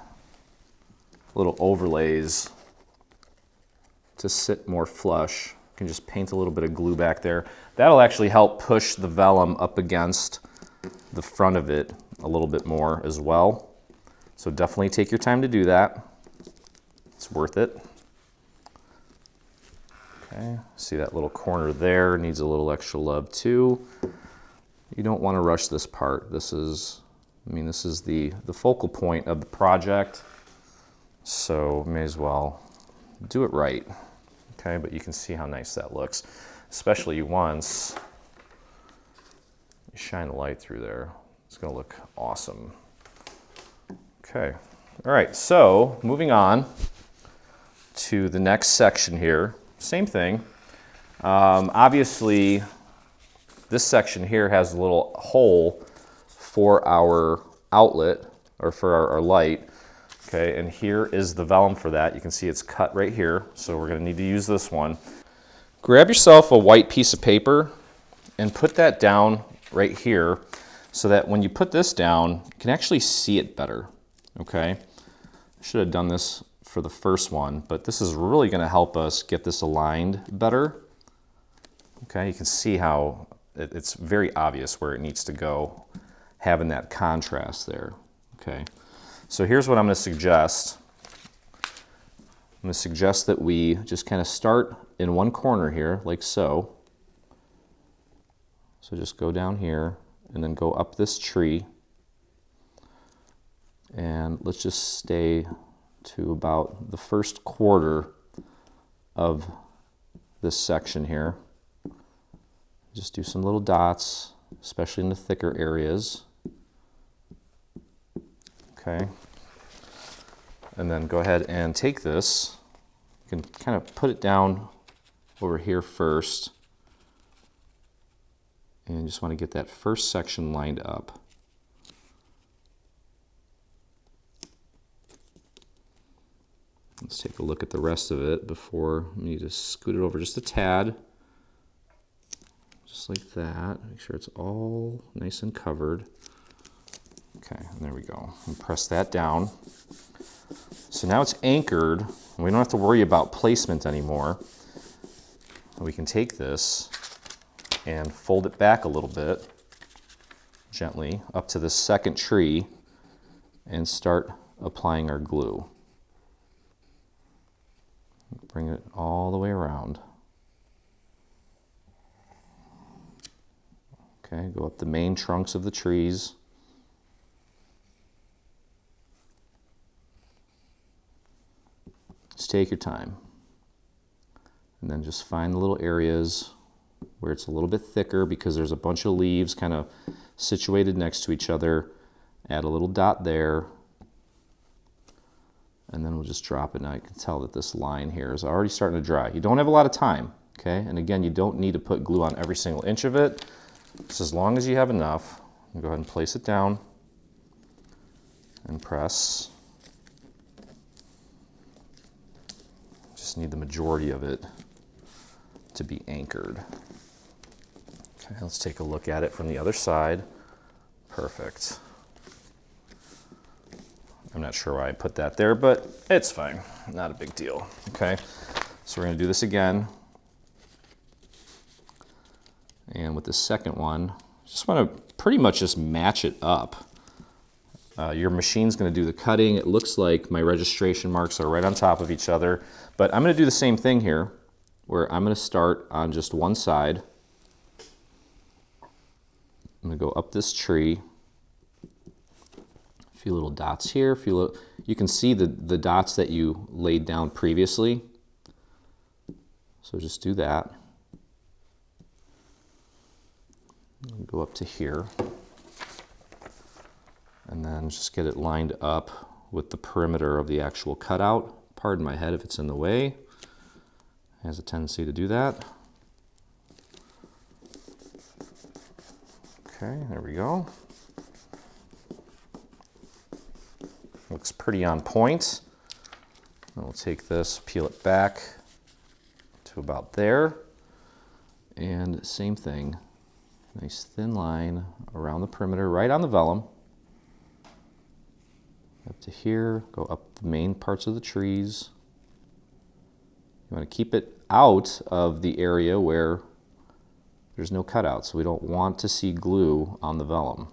little overlays to sit more flush, you can just paint a little bit of glue back there. That'll actually help push the vellum up against the front of it a little bit more as well. So definitely take your time to do that. It's worth it. Okay, see that little corner there needs a little extra love too. You don't want to rush this part. This is the focal point of the project, so may as well do it right. Okay, but you can see how nice that looks, especially once you shine the light through there. It's going to look awesome. Okay, All right, so moving on to the next section here. Same thing. Obviously, this section here has a little hole for our outlet, or for our light. Okay, and here is the vellum for that. You can see it's cut right here, so we're going to need to use this one. Grab yourself a white piece of paper and put that down right here so that when you put this down, you can actually see it better. Okay, I should have done this for the first one, but this is really going to help us get this aligned better. Okay, you can see how it's very obvious where it needs to go, having that contrast there. Okay, so here's what I'm going to suggest. I'm going to suggest that we just kind of start in one corner here, like so. So just go down here and then go up this tree. And let's just stay to about the first quarter of this section here. Just do some little dots, especially in the thicker areas. Okay. And then go ahead and take this. You can kind of put it down over here first. And you just want to get that first section lined up. Let's take a look at the rest of it before we need to scoot it over just a tad. Just like that. Make sure it's all nice and covered. Okay, and there we go. And press that down. So now it's anchored, and we don't have to worry about placement anymore. We can take this and fold it back a little bit, gently, up to the second tree, and start applying our glue. Bring it all the way around. Okay, go up the main trunks of the trees. Just take your time. And then just find the little areas where it's a little bit thicker because there's a bunch of leaves kind of situated next to each other. Add a little dot there. And then we'll just drop it. Now you can tell that this line here is already starting to dry. You don't have a lot of time, okay? And again, you don't need to put glue on every single inch of it. Just as long as you have enough, go ahead and place it down and press. Just need the majority of it to be anchored. Okay, let's take a look at it from the other side. Perfect. I'm not sure why I put that there, but it's fine. Not a big deal. Okay, so we're going to do this again. And with the second one, just want to pretty much just match it up. Your machine's going to do the cutting. It looks like my registration marks are right on top of each other, but I'm going to do the same thing here, where I'm going to start on just one side. I'm going to go up this tree. A few little dots here. You can see the dots that you laid down previously. So just do that. Go up to here. And then just get it lined up with the perimeter of the actual cutout. Pardon my head if it's in the way. It has a tendency to do that. Okay, there we go. Looks pretty on point. And we'll take this, peel it back to about there. And same thing. Nice thin line around the perimeter, right on the vellum. Up to here, go up the main parts of the trees. You want to keep it out of the area where there's no cutout, so we don't want to see glue on the vellum.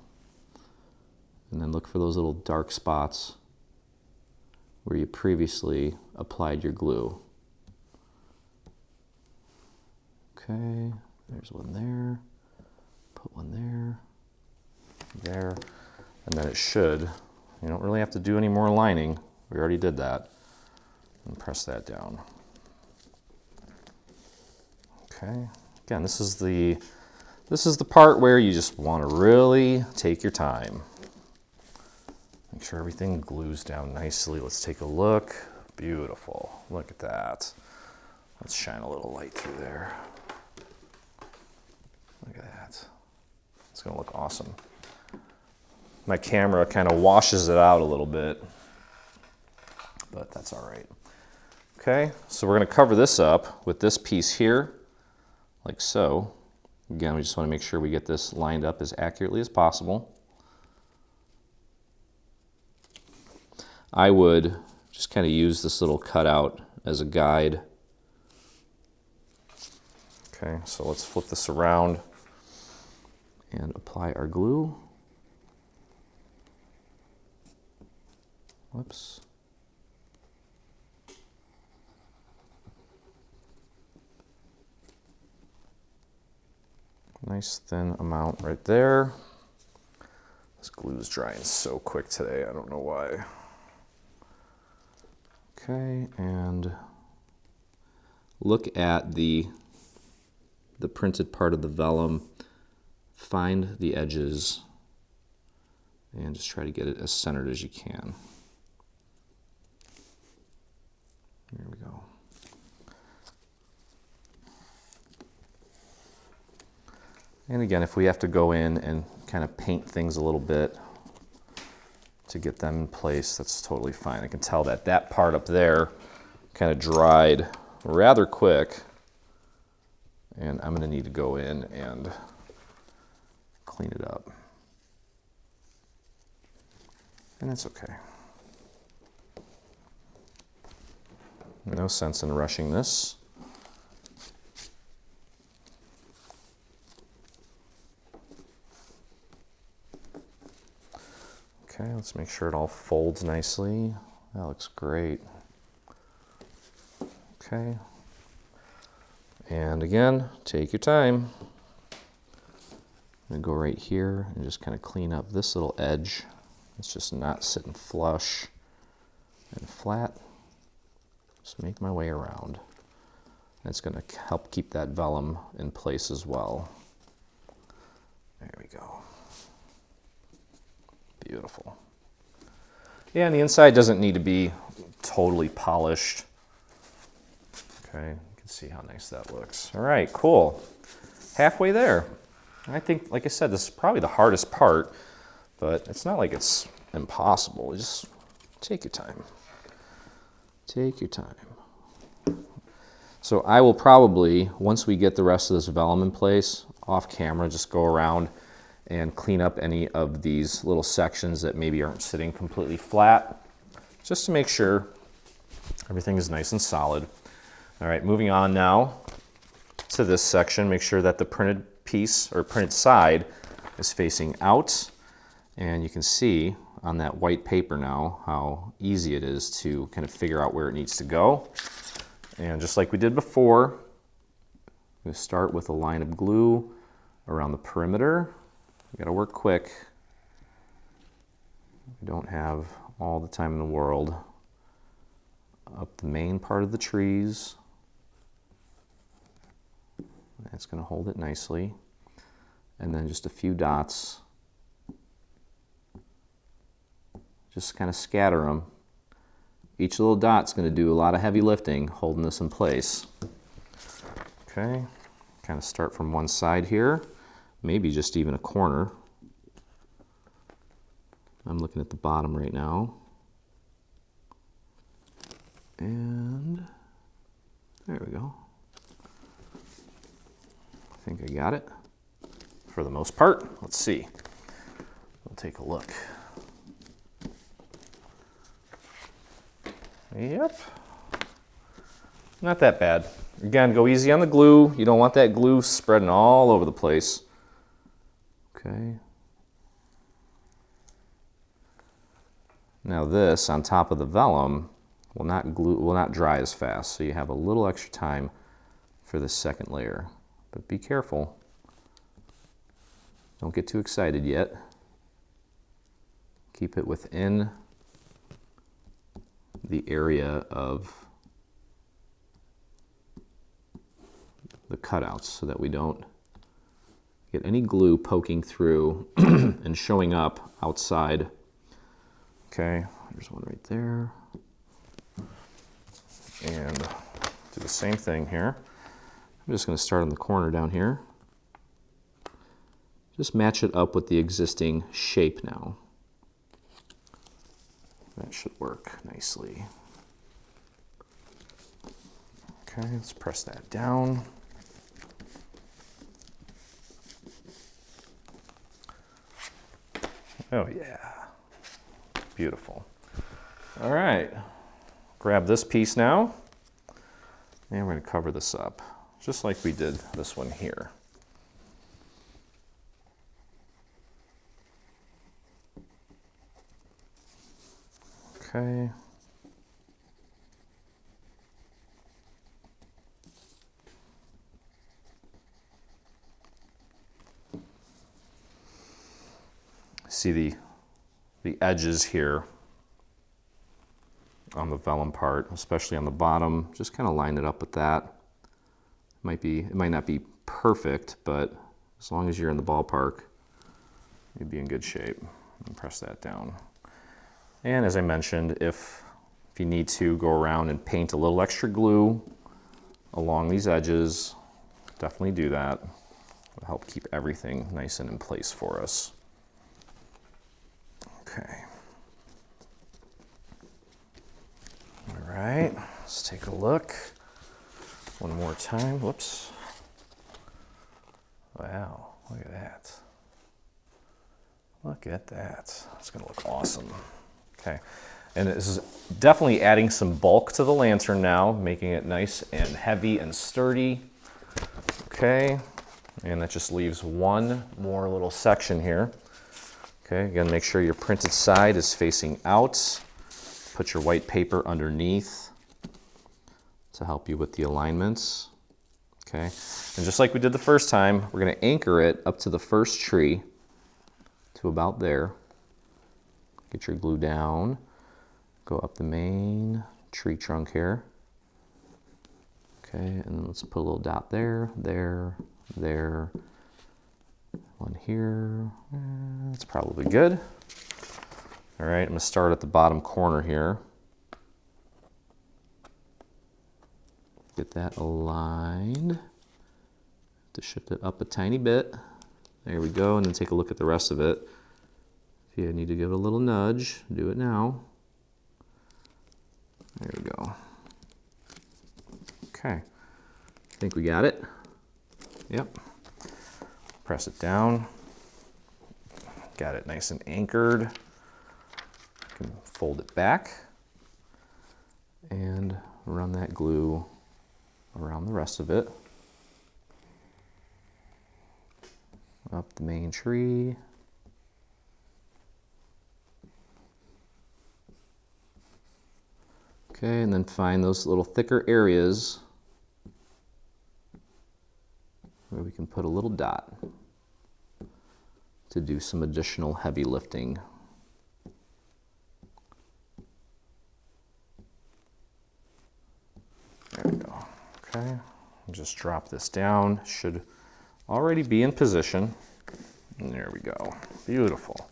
And then look for those little dark spots where you previously applied your glue. Okay, there's one there. Put one there, and then it should. You don't really have to do any more lining. We already did that. And press that down. Okay. Again, this is the part where you just want to really take your time. Make sure everything glues down nicely. Let's take a look. Beautiful. Look at that. Let's shine a little light through there. Look at that. It's going to look awesome. My camera kind of washes it out a little bit, but that's all right. Okay, so we're going to cover this up with this piece here, like so. Again, we just want to make sure we get this lined up as accurately as possible. I would just kind of use this little cutout as a guide. Okay, so let's flip this around and apply our glue. Whoops. Nice thin amount right there. This glue is drying so quick today, I don't know why. Okay, and look at the printed part of the vellum. Find the edges and just try to get it as centered as you can. There we go. And again, if we have to go in and kind of paint things a little bit to get them in place, that's totally fine. I can tell that that part up there kind of dried rather quick, and I'm going to need to go in and clean it up. And that's okay. No sense in rushing this. Okay, let's make sure it all folds nicely. That looks great. Okay. And again, take your time. I'm going to go right here and just kind of clean up this little edge. It's just not sitting flush and flat. Just make my way around. It's going to help keep that vellum in place as well. There we go. Beautiful. Yeah, and the inside doesn't need to be totally polished. Okay, you can see how nice that looks. All right, cool. Halfway there. I think, like I said, this is probably the hardest part, but it's not like it's impossible. Just take your time. Take your time. So I will probably, once we get the rest of this vellum in place, off camera, just go around and clean up any of these little sections that maybe aren't sitting completely flat, just to make sure everything is nice and solid. All right, moving on now to this section. Make sure that the printed piece or printed side is facing out, and you can see on that white paper now how easy it is to kind of figure out where it needs to go. And just like we did before, I'm going to start with a line of glue around the perimeter. You got to work quick. We don't have all the time in the world. Up the main part of the trees. That's going to hold it nicely. And then just a few dots. Just kind of scatter them. Each little dot's going to do a lot of heavy lifting, holding this in place. Okay, kind of start from one side here. Maybe just even a corner. I'm looking at the bottom right now. And there we go. I think I got it for the most part. Let's see. We'll take a look. Yep. Not that bad. Again, go easy on the glue. You don't want that glue spreading all over the place. Okay. Now this on top of the vellum will not dry as fast, so you have a little extra time for the second layer. But be careful. Don't get too excited yet. Keep it within the area of the cutouts so that we don't get any glue poking through and showing up outside. Okay, there's one right there. And do the same thing here. I'm just going to start on the corner down here. Just match it up with the existing shape now. That should work nicely. Okay, let's press that down. Oh yeah, beautiful. All right, grab this piece now, and we're going to cover this up, just like we did this one here. Okay. See the edges here on the vellum part, especially on the bottom. Just kind of line it up with that. It might not be perfect, but as long as you're in the ballpark, you'd be in good shape. And press that down. And as I mentioned, if you need to go around and paint a little extra glue along these edges, definitely do that. It'll help keep everything nice and in place for us. Okay. All right, let's take a look. One more time, whoops. Wow, look at that. Look at that, it's gonna look awesome. Okay, and this is definitely adding some bulk to the lantern now, making it nice and heavy and sturdy. Okay, and that just leaves one more little section here. Okay, again, make sure your printed side is facing out. Put your white paper underneath to help you with the alignments. Okay, and just like we did the first time, we're going to anchor it up to the first tree to about there. Get your glue down, go up the main tree trunk here. Okay, and then let's put a little dot there, there, there. One here, that's probably good. All right, I'm gonna start at the bottom corner here. Get that aligned. To shift it up a tiny bit. There we go, and then take a look at the rest of it. If you need to give it a little nudge, do it now. There we go. Okay, I think we got it. Yep. Press it down. Got it nice and anchored. You can fold it back and run that glue around the rest of it. Up the main tree. Okay, and then find those little thicker areas where we can put a little dot to do some additional heavy lifting. There we go. Okay, just drop this down. Should already be in position. And there we go. Beautiful.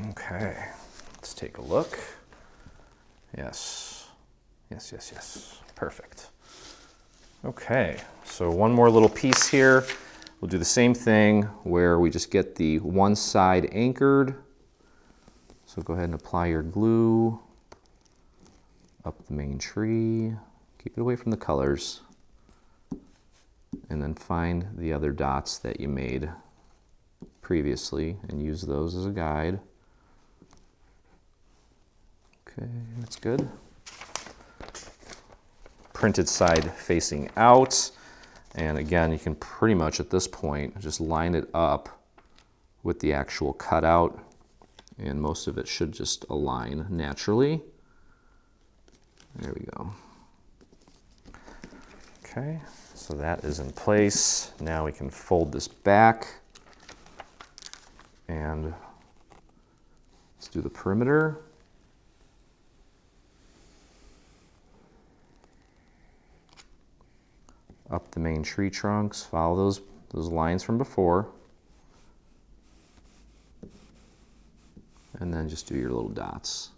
Okay, let's take a look. Yes, yes, yes, yes. Perfect. Okay, so one more little piece here. We'll do the same thing where we just get the one side anchored. So go ahead and apply your glue up the main tree. Keep it away from the colors. And then find the other dots that you made previously and use those as a guide. Okay, that's good. Printed side facing out. And again, you can pretty much at this point just line it up with the actual cutout, and most of it should just align naturally. There we go. Okay, so that is in place. Now we can fold this back and let's do the perimeter. Up the main tree trunks, follow those lines from before. And then just do your little dots.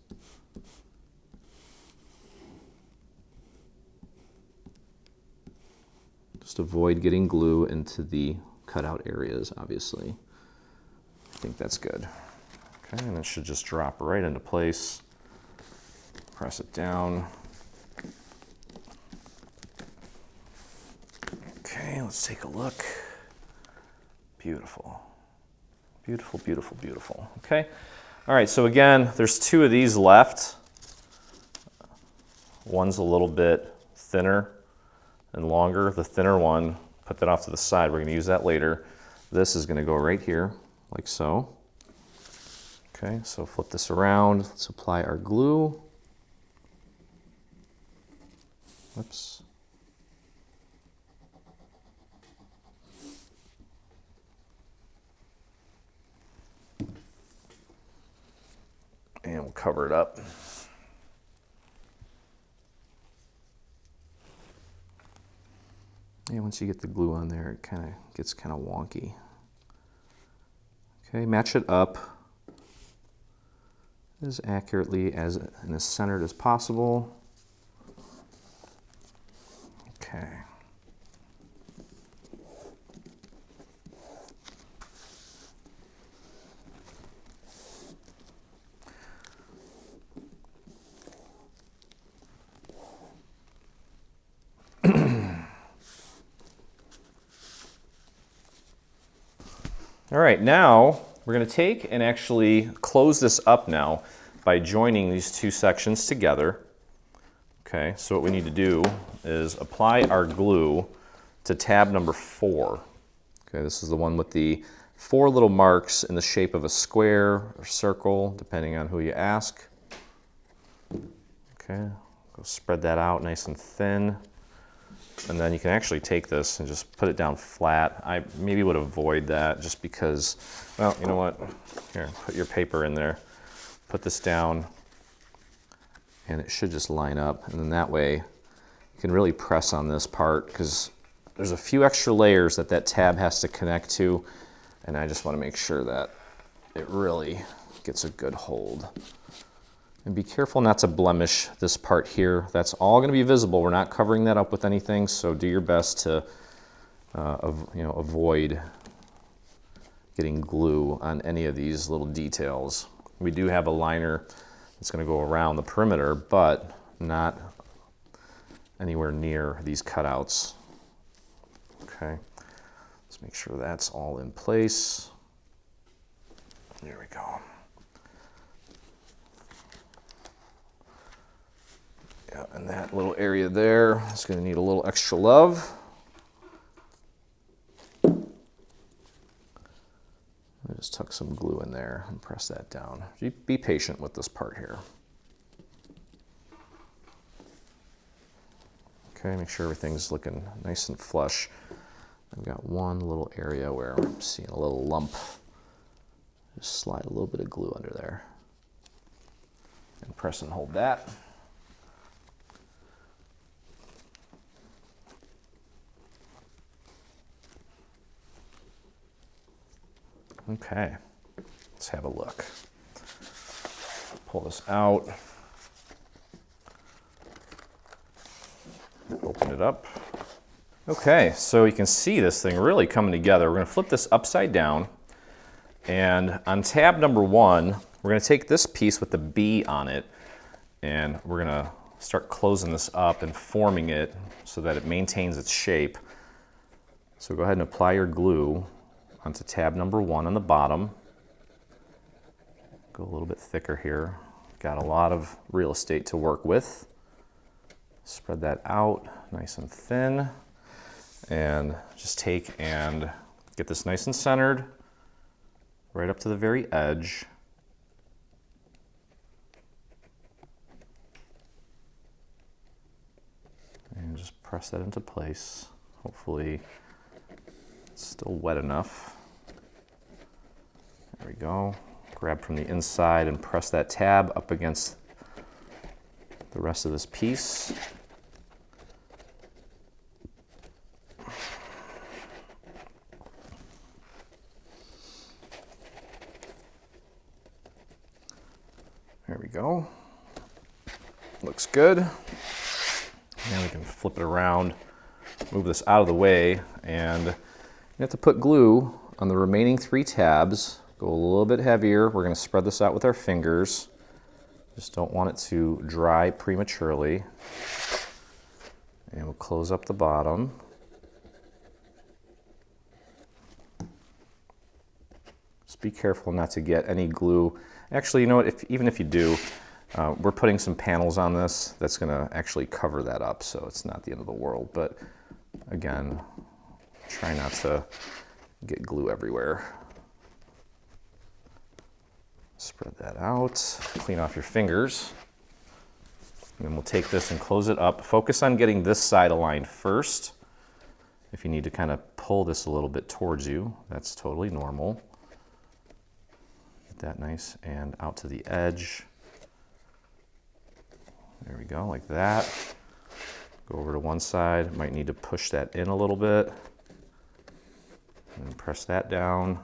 Just avoid getting glue into the cutout areas, obviously. I think that's good. Okay, and it should just drop right into place. Press it down. Okay, let's take a look. Beautiful. Beautiful, beautiful, beautiful. Okay. All right, so again, there's 2 of these left. One's a little bit thinner and longer. The thinner one, put that off to the side. We're going to use that later. This is going to go right here, like so. Okay, so flip this around. Let's apply our glue. Whoops. And we'll cover it up. And once you get the glue on there, it kind of gets kind of wonky. Okay, match it up as accurately and as centered as possible. Okay. All right, now we're going to take and actually close this up now by joining these 2 sections together. Okay, so what we need to do is apply our glue to tab number 4. Okay, this is the one with the 4 little marks in the shape of a square or circle, depending on who you ask. Okay, go spread that out nice and thin. And then you can actually take this and just put it down flat. I maybe would avoid that just because, well, you know what? Here, put your paper in there. Put this down, and it should just line up. And then that way, you can really press on this part because there's a few extra layers that tab has to connect to. And I just want to make sure that it really gets a good hold. And be careful not to blemish this part here. That's all going to be visible. We're not covering that up with anything, so do your best to avoid getting glue on any of these little details. We do have a liner that's going to go around the perimeter, but not anywhere near these cutouts. Okay, let's make sure that's all in place. There we go. Yeah, and that little area there is going to need a little extra love. I just tuck some glue in there and press that down. Be patient with this part here. Okay, make sure everything's looking nice and flush. I've got one little area where I'm seeing a little lump. Just slide a little bit of glue under there. And press and hold that. Okay, let's have a look. Pull this out. Open it up. Okay, so you can see this thing really coming together. We're going to flip this upside down. And on tab number 1, we're going to take this piece with the B on it, and we're going to start closing this up and forming it so that it maintains its shape. So go ahead and apply your glue onto tab number 1 on the bottom. Go a little bit thicker here. Got a lot of real estate to work with. Spread that out nice and thin. And just take and get this nice and centered right up to the very edge. And just press that into place. Hopefully it's still wet enough. There we go. Grab from the inside and press that tab up against the rest of this piece. There we go. Looks good. Now we can flip it around, move this out of the way, and you have to put glue on the remaining 3 tabs. Go a little bit heavier. We're going to spread this out with our fingers. Just don't want it to dry prematurely. And we'll close up the bottom. Just be careful not to get any glue. Actually, you know what, even if you do, we're putting some panels on this that's going to actually cover that up, so it's not the end of the world. But again, try not to get glue everywhere. Spread that out, clean off your fingers. And then we'll take this and close it up. Focus on getting this side aligned first. If you need to kind of pull this a little bit towards you, that's totally normal. Get that nice and out to the edge. There we go, like that. Go over to one side. Might need to push that in a little bit. And press that down.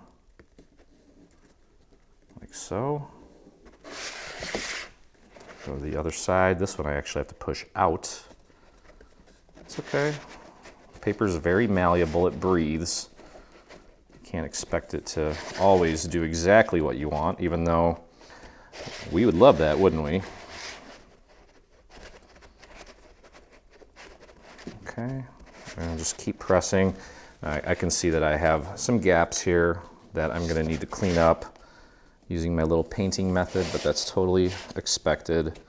Like so. Go to the other side. This one I actually have to push out. It's okay. Paper is very malleable, it breathes. You can't expect it to always do exactly what you want, even though we would love that, wouldn't we? Okay, and just keep pressing. I can see that I have some gaps here that I'm going to need to clean up using my little painting method, but that's totally expected.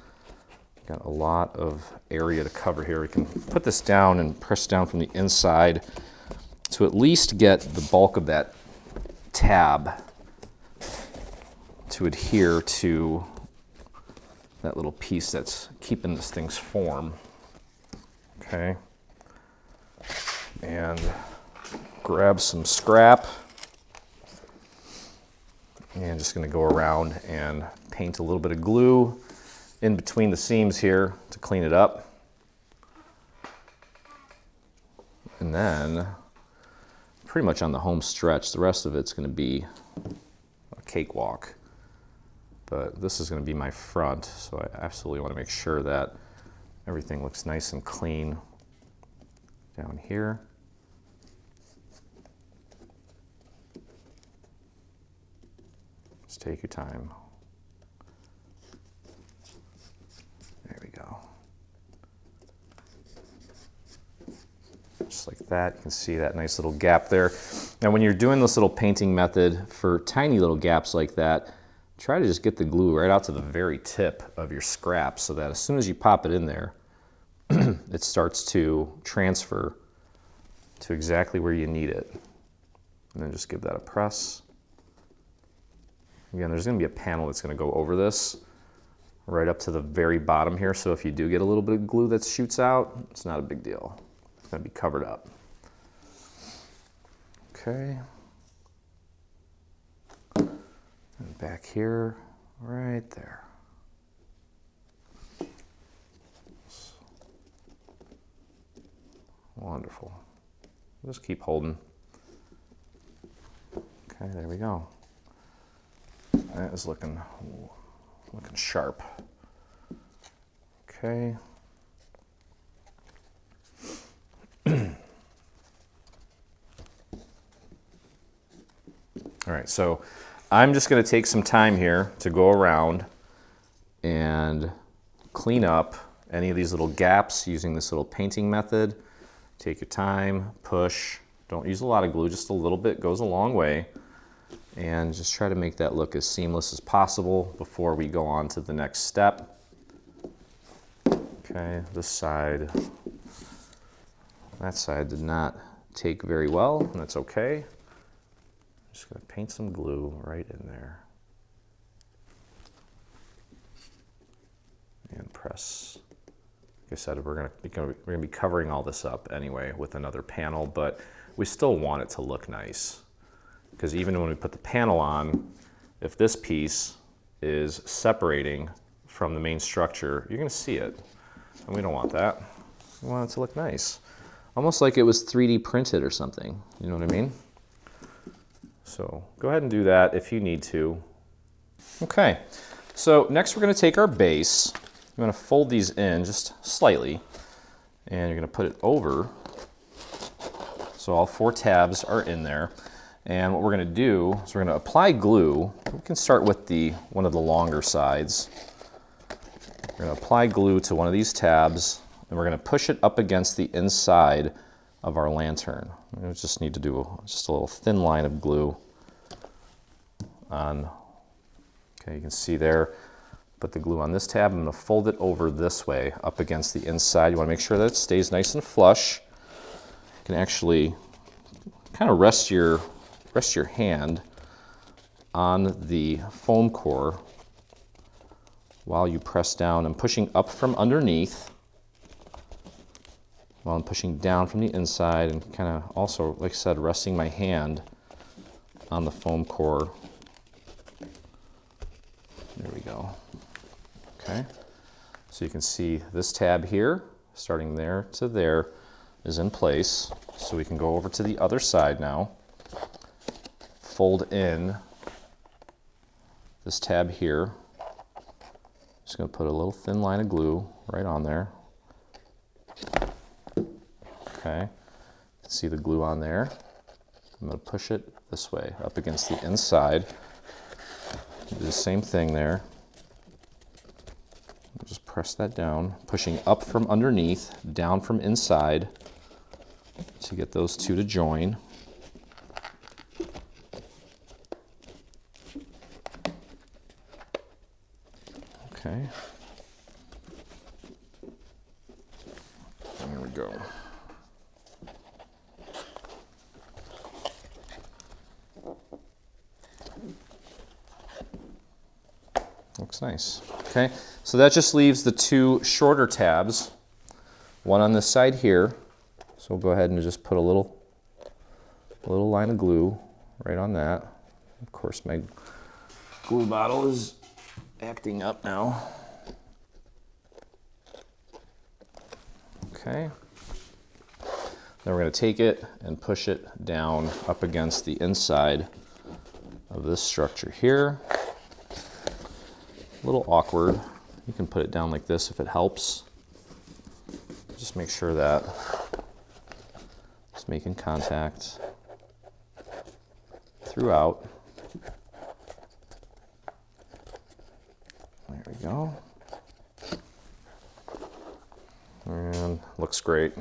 Got a lot of area to cover here. We can put this down and press down from the inside to at least get the bulk of that tab to adhere to that little piece that's keeping this thing's form. Okay. And grab some scrap. And just going to go around and paint a little bit of glue in between the seams here to clean it up. And then pretty much on the home stretch, the rest of it's going to be a cakewalk. But this is going to be my front, so I absolutely want to make sure that everything looks nice and clean down here. Just take your time. There we go. Just like that. You can see that nice little gap there. Now when you're doing this little painting method for tiny little gaps like that, try to just get the glue right out to the very tip of your scrap so that as soon as you pop it in there, it starts to transfer to exactly where you need it. And then just give that a press. Again, there's going to be a panel that's going to go over this right up to the very bottom here. So if you do get a little bit of glue that shoots out, it's not a big deal. It's going to be covered up. Okay. And back here, right there. Wonderful. Just keep holding. Okay, there we go. That is looking sharp. Okay. All right, so I'm just going to take some time here to go around and clean up any of these little gaps using this little painting method. Take your time, push. Don't use a lot of glue, just a little bit goes a long way. And just try to make that look as seamless as possible before we go on to the next step. Okay, this side, that side did not take very well, and that's okay. Just gonna paint some glue right in there. And press. Like I said, we're gonna be covering all this up anyway with another panel, but we still want it to look nice. Because even when we put the panel on, if this piece is separating from the main structure, you're going to see it. And we don't want that. We want it to look nice. Almost like it was 3D printed or something. You know what I mean? So go ahead and do that if you need to. Okay, So next we're going to take our base. I'm going to fold these in just slightly, and you're going to put it over. So all 4 tabs are in there. And what we're going to do is we're going to apply glue. We can start with one of the longer sides. We're going to apply glue to one of these tabs, and we're going to push it up against the inside of our lantern. We just need to do just a little thin line of glue on. Okay, you can see there. Put the glue on this tab. I'm going to fold it over this way, up against the inside. You want to make sure that it stays nice and flush. You can actually kind of rest your hand on the foam core while you press down. I'm pushing up from underneath while I'm pushing down from the inside, and kind of also, like I said, resting my hand on the foam core. There we go. Okay, so you can see this tab here, starting there to there, is in place. So we can go over to the other side now. Fold in this tab here. Just going to put a little thin line of glue right on there. Okay, you can see the glue on there. I'm going to push it this way, up against the inside. Do the same thing there. Just press that down, pushing up from underneath, down from inside to get those 2 to join. Okay. There we go. Looks nice. Okay, so that just leaves the 2 shorter tabs, one on this side here. So we'll go ahead and just put a little line of glue right on that. Of course, my glue bottle is acting up now. Okay. Then we're going to take it and push it down up against the inside of this structure here. A little awkward. You can put it down like this if it helps. Just make sure that it's making contact throughout. There we go. And looks great.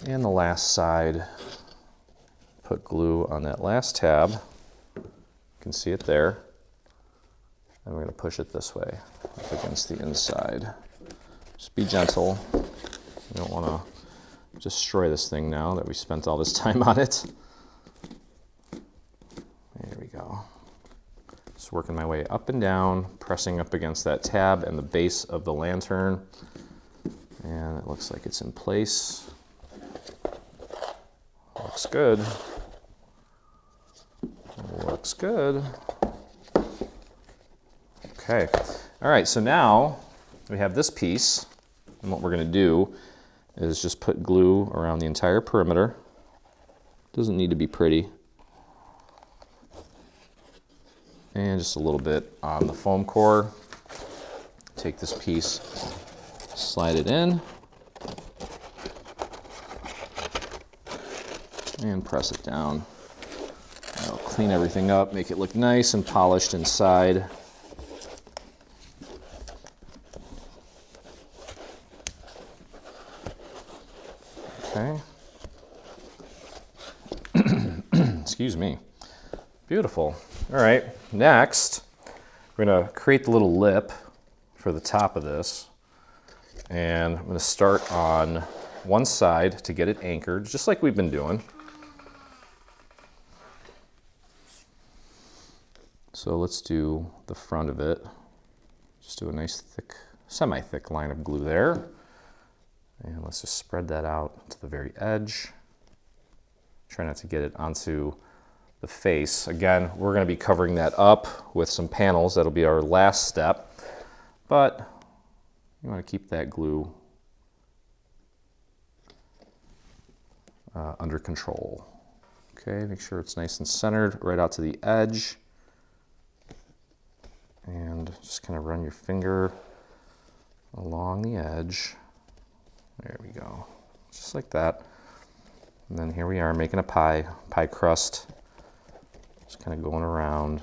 And the last side, put glue on that last tab. You can see it there. And we're going to push it this way, up against the inside. Just be gentle. You don't want to destroy this thing now that we spent all this time on it. There we go. Just working my way up and down, pressing up against that tab and the base of the lantern. And it looks like it's in place. Looks good. Looks good. Okay. All right, so now we have this piece, and what we're going to do is just put glue around the entire perimeter. Doesn't need to be pretty. And just a little bit on the foam core. Take this piece, slide it in, and press it down. That'll clean everything up, make it look nice and polished inside. Okay. Excuse me. Beautiful. All right, next, we're going to create the little lip for the top of this. And I'm going to start on one side to get it anchored, just like we've been doing. So let's do the front of it. Just do a nice thick, semi-thick line of glue there. And let's just spread that out to the very edge. Try not to get it onto the face. Again, we're going to be covering that up with some panels. That'll be our last step. But you want to keep that glue under control. Okay, make sure it's nice and centered right out to the edge. And just kind of run your finger along the edge. There we go, just like that. And then here we are making a pie crust. Just kind of going around.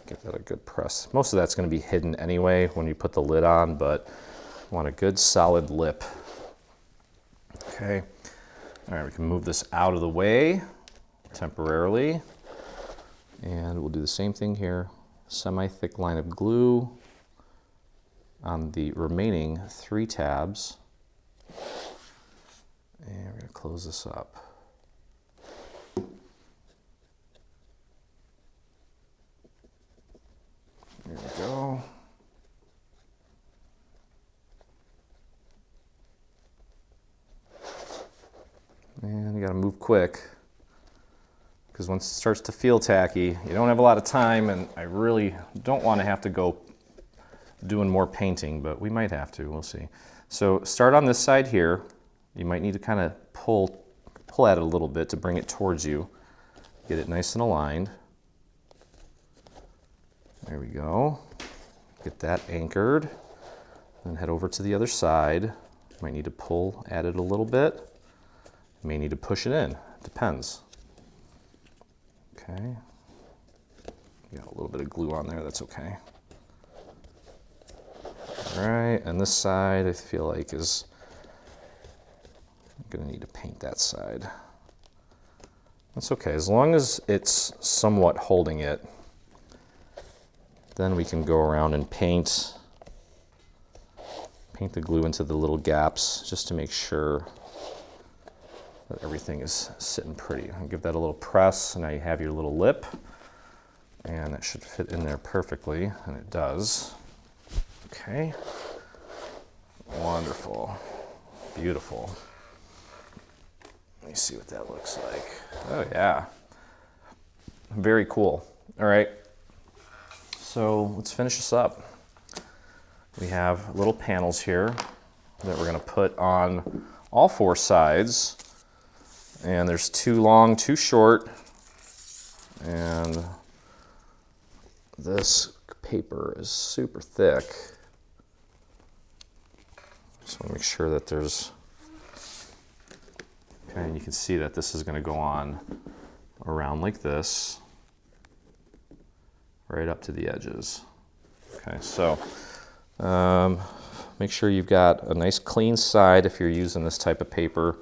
Give that a good press. Most of that's going to be hidden anyway when you put the lid on, but you want a good solid lip. Okay. All right, we can move this out of the way temporarily. And we'll do the same thing here. Semi-thick line of glue on the remaining 3 tabs. And we're going to close this up. There we go. And you got to move quick, because once it starts to feel tacky, you don't have a lot of time, and I really don't want to have to go doing more painting, but we might have to, we'll see. So start on this side here. You might need to kind of pull at it a little bit to bring it towards you. Get it nice and aligned. There we go. Get that anchored. Then head over to the other side. You might need to pull at it a little bit. You may need to push it in. Depends. Okay. Got a little bit of glue on there, that's okay. All right, and this side I feel like is, I'm gonna need to paint that side. That's okay, as long as it's somewhat holding it, then we can go around and paint the glue into the little gaps just to make sure that everything is sitting pretty. I'll give that a little press, and now you have your little lip, and that should fit in there perfectly, and it does. Okay, wonderful, beautiful. Let me see what that looks like. Oh yeah, very cool. All right, so let's finish this up. We have little panels here that we're gonna put on all 4 sides. And there's 2 long, 2 short, and this paper is super thick. Just want to make sure that there's, okay, and you can see that this is going to go on around like this, right up to the edges. Okay, so make sure you've got a nice clean side if you're using this type of paper.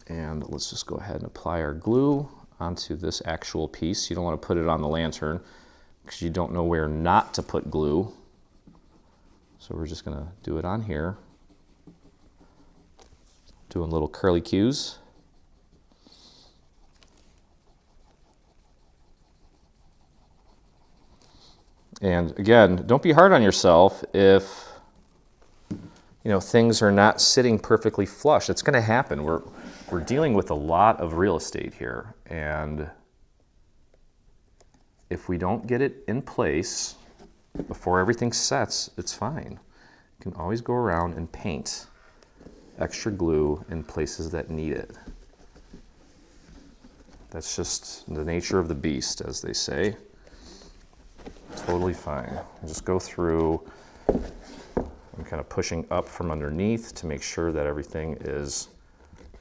And let's just go ahead and apply our glue onto this actual piece. You don't want to put it on the lantern because you don't know where not to put glue. So we're just going to do it on here. Doing little curly cues. And again, don't be hard on yourself if things are not sitting perfectly flush. It's going to happen. We're dealing with a lot of real estate here, and if we don't get it in place before everything sets, it's fine. You can always go around and paint extra glue in places that need it. That's just the nature of the beast, as they say. Totally fine. Just go through. I'm kind of pushing up from underneath to make sure that everything is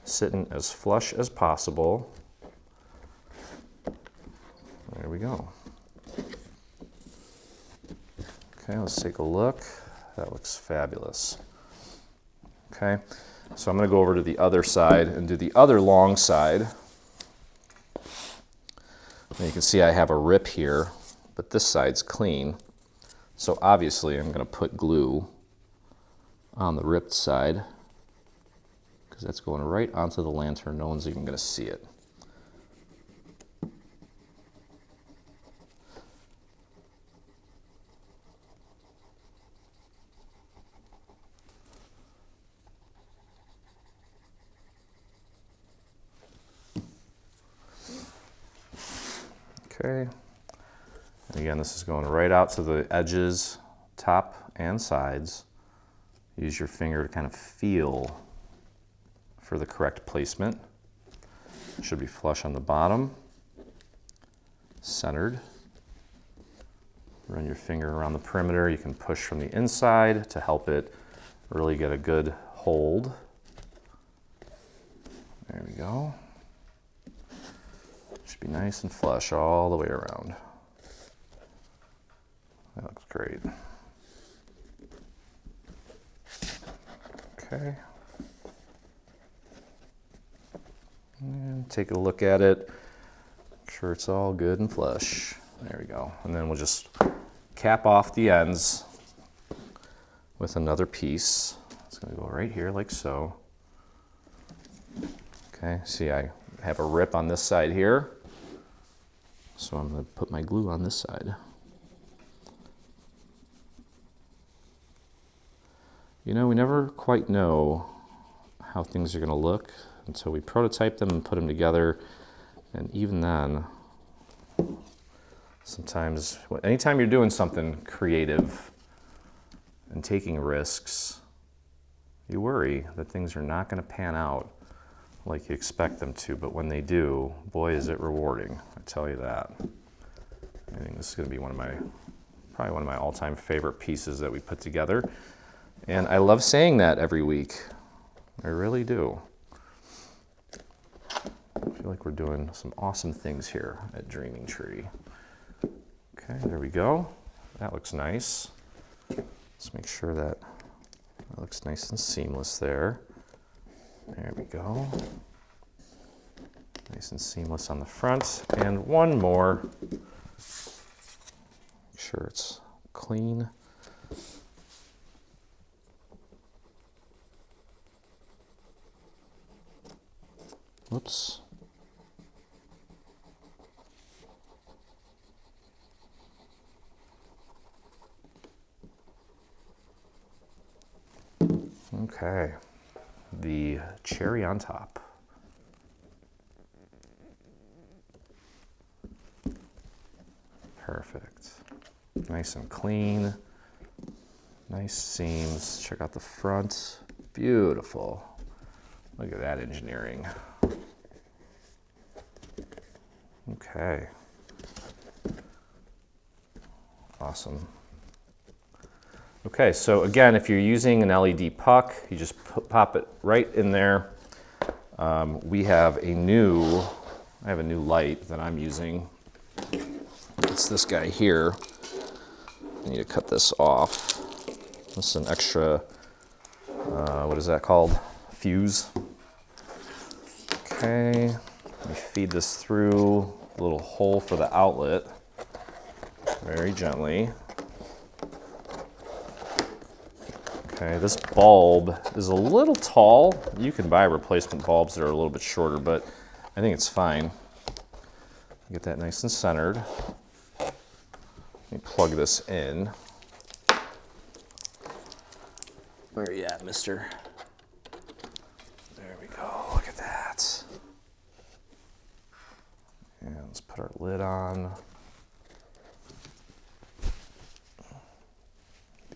sitting as flush as possible. There we go. Okay, let's take a look. That looks fabulous. Okay, so I'm going to go over to the other side and do the other long side. And you can see I have a rip here, but this side's clean. So obviously I'm going to put glue on the ripped side, because that's going right onto the lantern. No one's even going to see it. Okay. And again, this is going right out to the edges, top and sides. Use your finger to kind of feel for the correct placement. It should be flush on the bottom, centered. Run your finger around the perimeter. You can push from the inside to help it really get a good hold. There we go. Should be nice and flush all the way around. That looks great. Okay. And take a look at it. Make sure it's all good and flush. There we go. And then we'll just cap off the ends with another piece. It's going to go right here like so. Okay, see I have a rip on this side here. So I'm going to put my glue on this side. You know, we never quite know how things are going to look until we prototype them and put them together. And even then, sometimes, anytime you're doing something creative and taking risks, you worry that things are not going to pan out like you expect them to. But when they do, boy, is it rewarding. I tell you that. I think this is going to be probably one of my all-time favorite pieces that we put together. And I love saying that every week. I really do. I feel like we're doing some awesome things here at Dreaming Tree. Okay, there we go. That looks nice. Let's make sure that looks nice and seamless there. There we go. Nice and seamless on the front. And one more. Make sure it's clean. Whoops. Okay, the cherry on top. Perfect. Nice and clean. Nice seams. Check out the front. Beautiful. Look at that engineering. Okay. Awesome. Okay, so again, if you're using an LED puck, you just pop it right in there. I have a new light that I'm using. It's this guy here. I need to cut this off. This is an extra, what is that called? Fuse. Okay, let me feed this through a little hole for the outlet, very gently. Okay, this bulb is a little tall. You can buy replacement bulbs that are a little bit shorter, but I think it's fine. Get that nice and centered. Let me plug this in. Where are you at, mister? There we go, look at that. And let's put our lid on.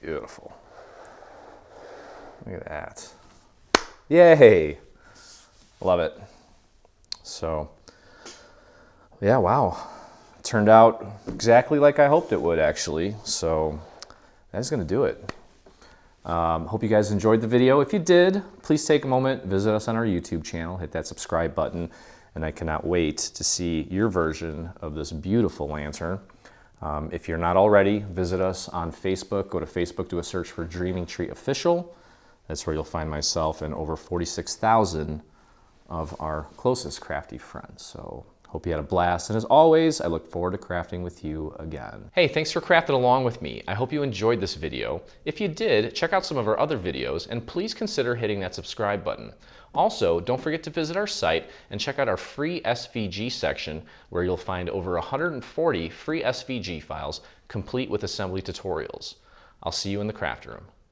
Beautiful. Look at that. Yay! Love it. So, yeah, wow. It turned out exactly like I hoped it would, actually. So, that's going to do it. Hope you guys enjoyed the video. If you did, please take a moment, visit us on our YouTube channel, hit that subscribe button, and I cannot wait to see your version of this beautiful lantern. If you're not already, visit us on Facebook. Go to Facebook, do a search for Dreaming Tree Official. That's where you'll find myself and over 46,000 of our closest crafty friends. So hope you had a blast. And as always, I look forward to crafting with you again. Hey, thanks for crafting along with me. I hope you enjoyed this video. If you did, check out some of our other videos and please consider hitting that subscribe button. Also, don't forget to visit our site and check out our free SVG section where you'll find over 140 free SVG files complete with assembly tutorials. I'll see you in the craft room.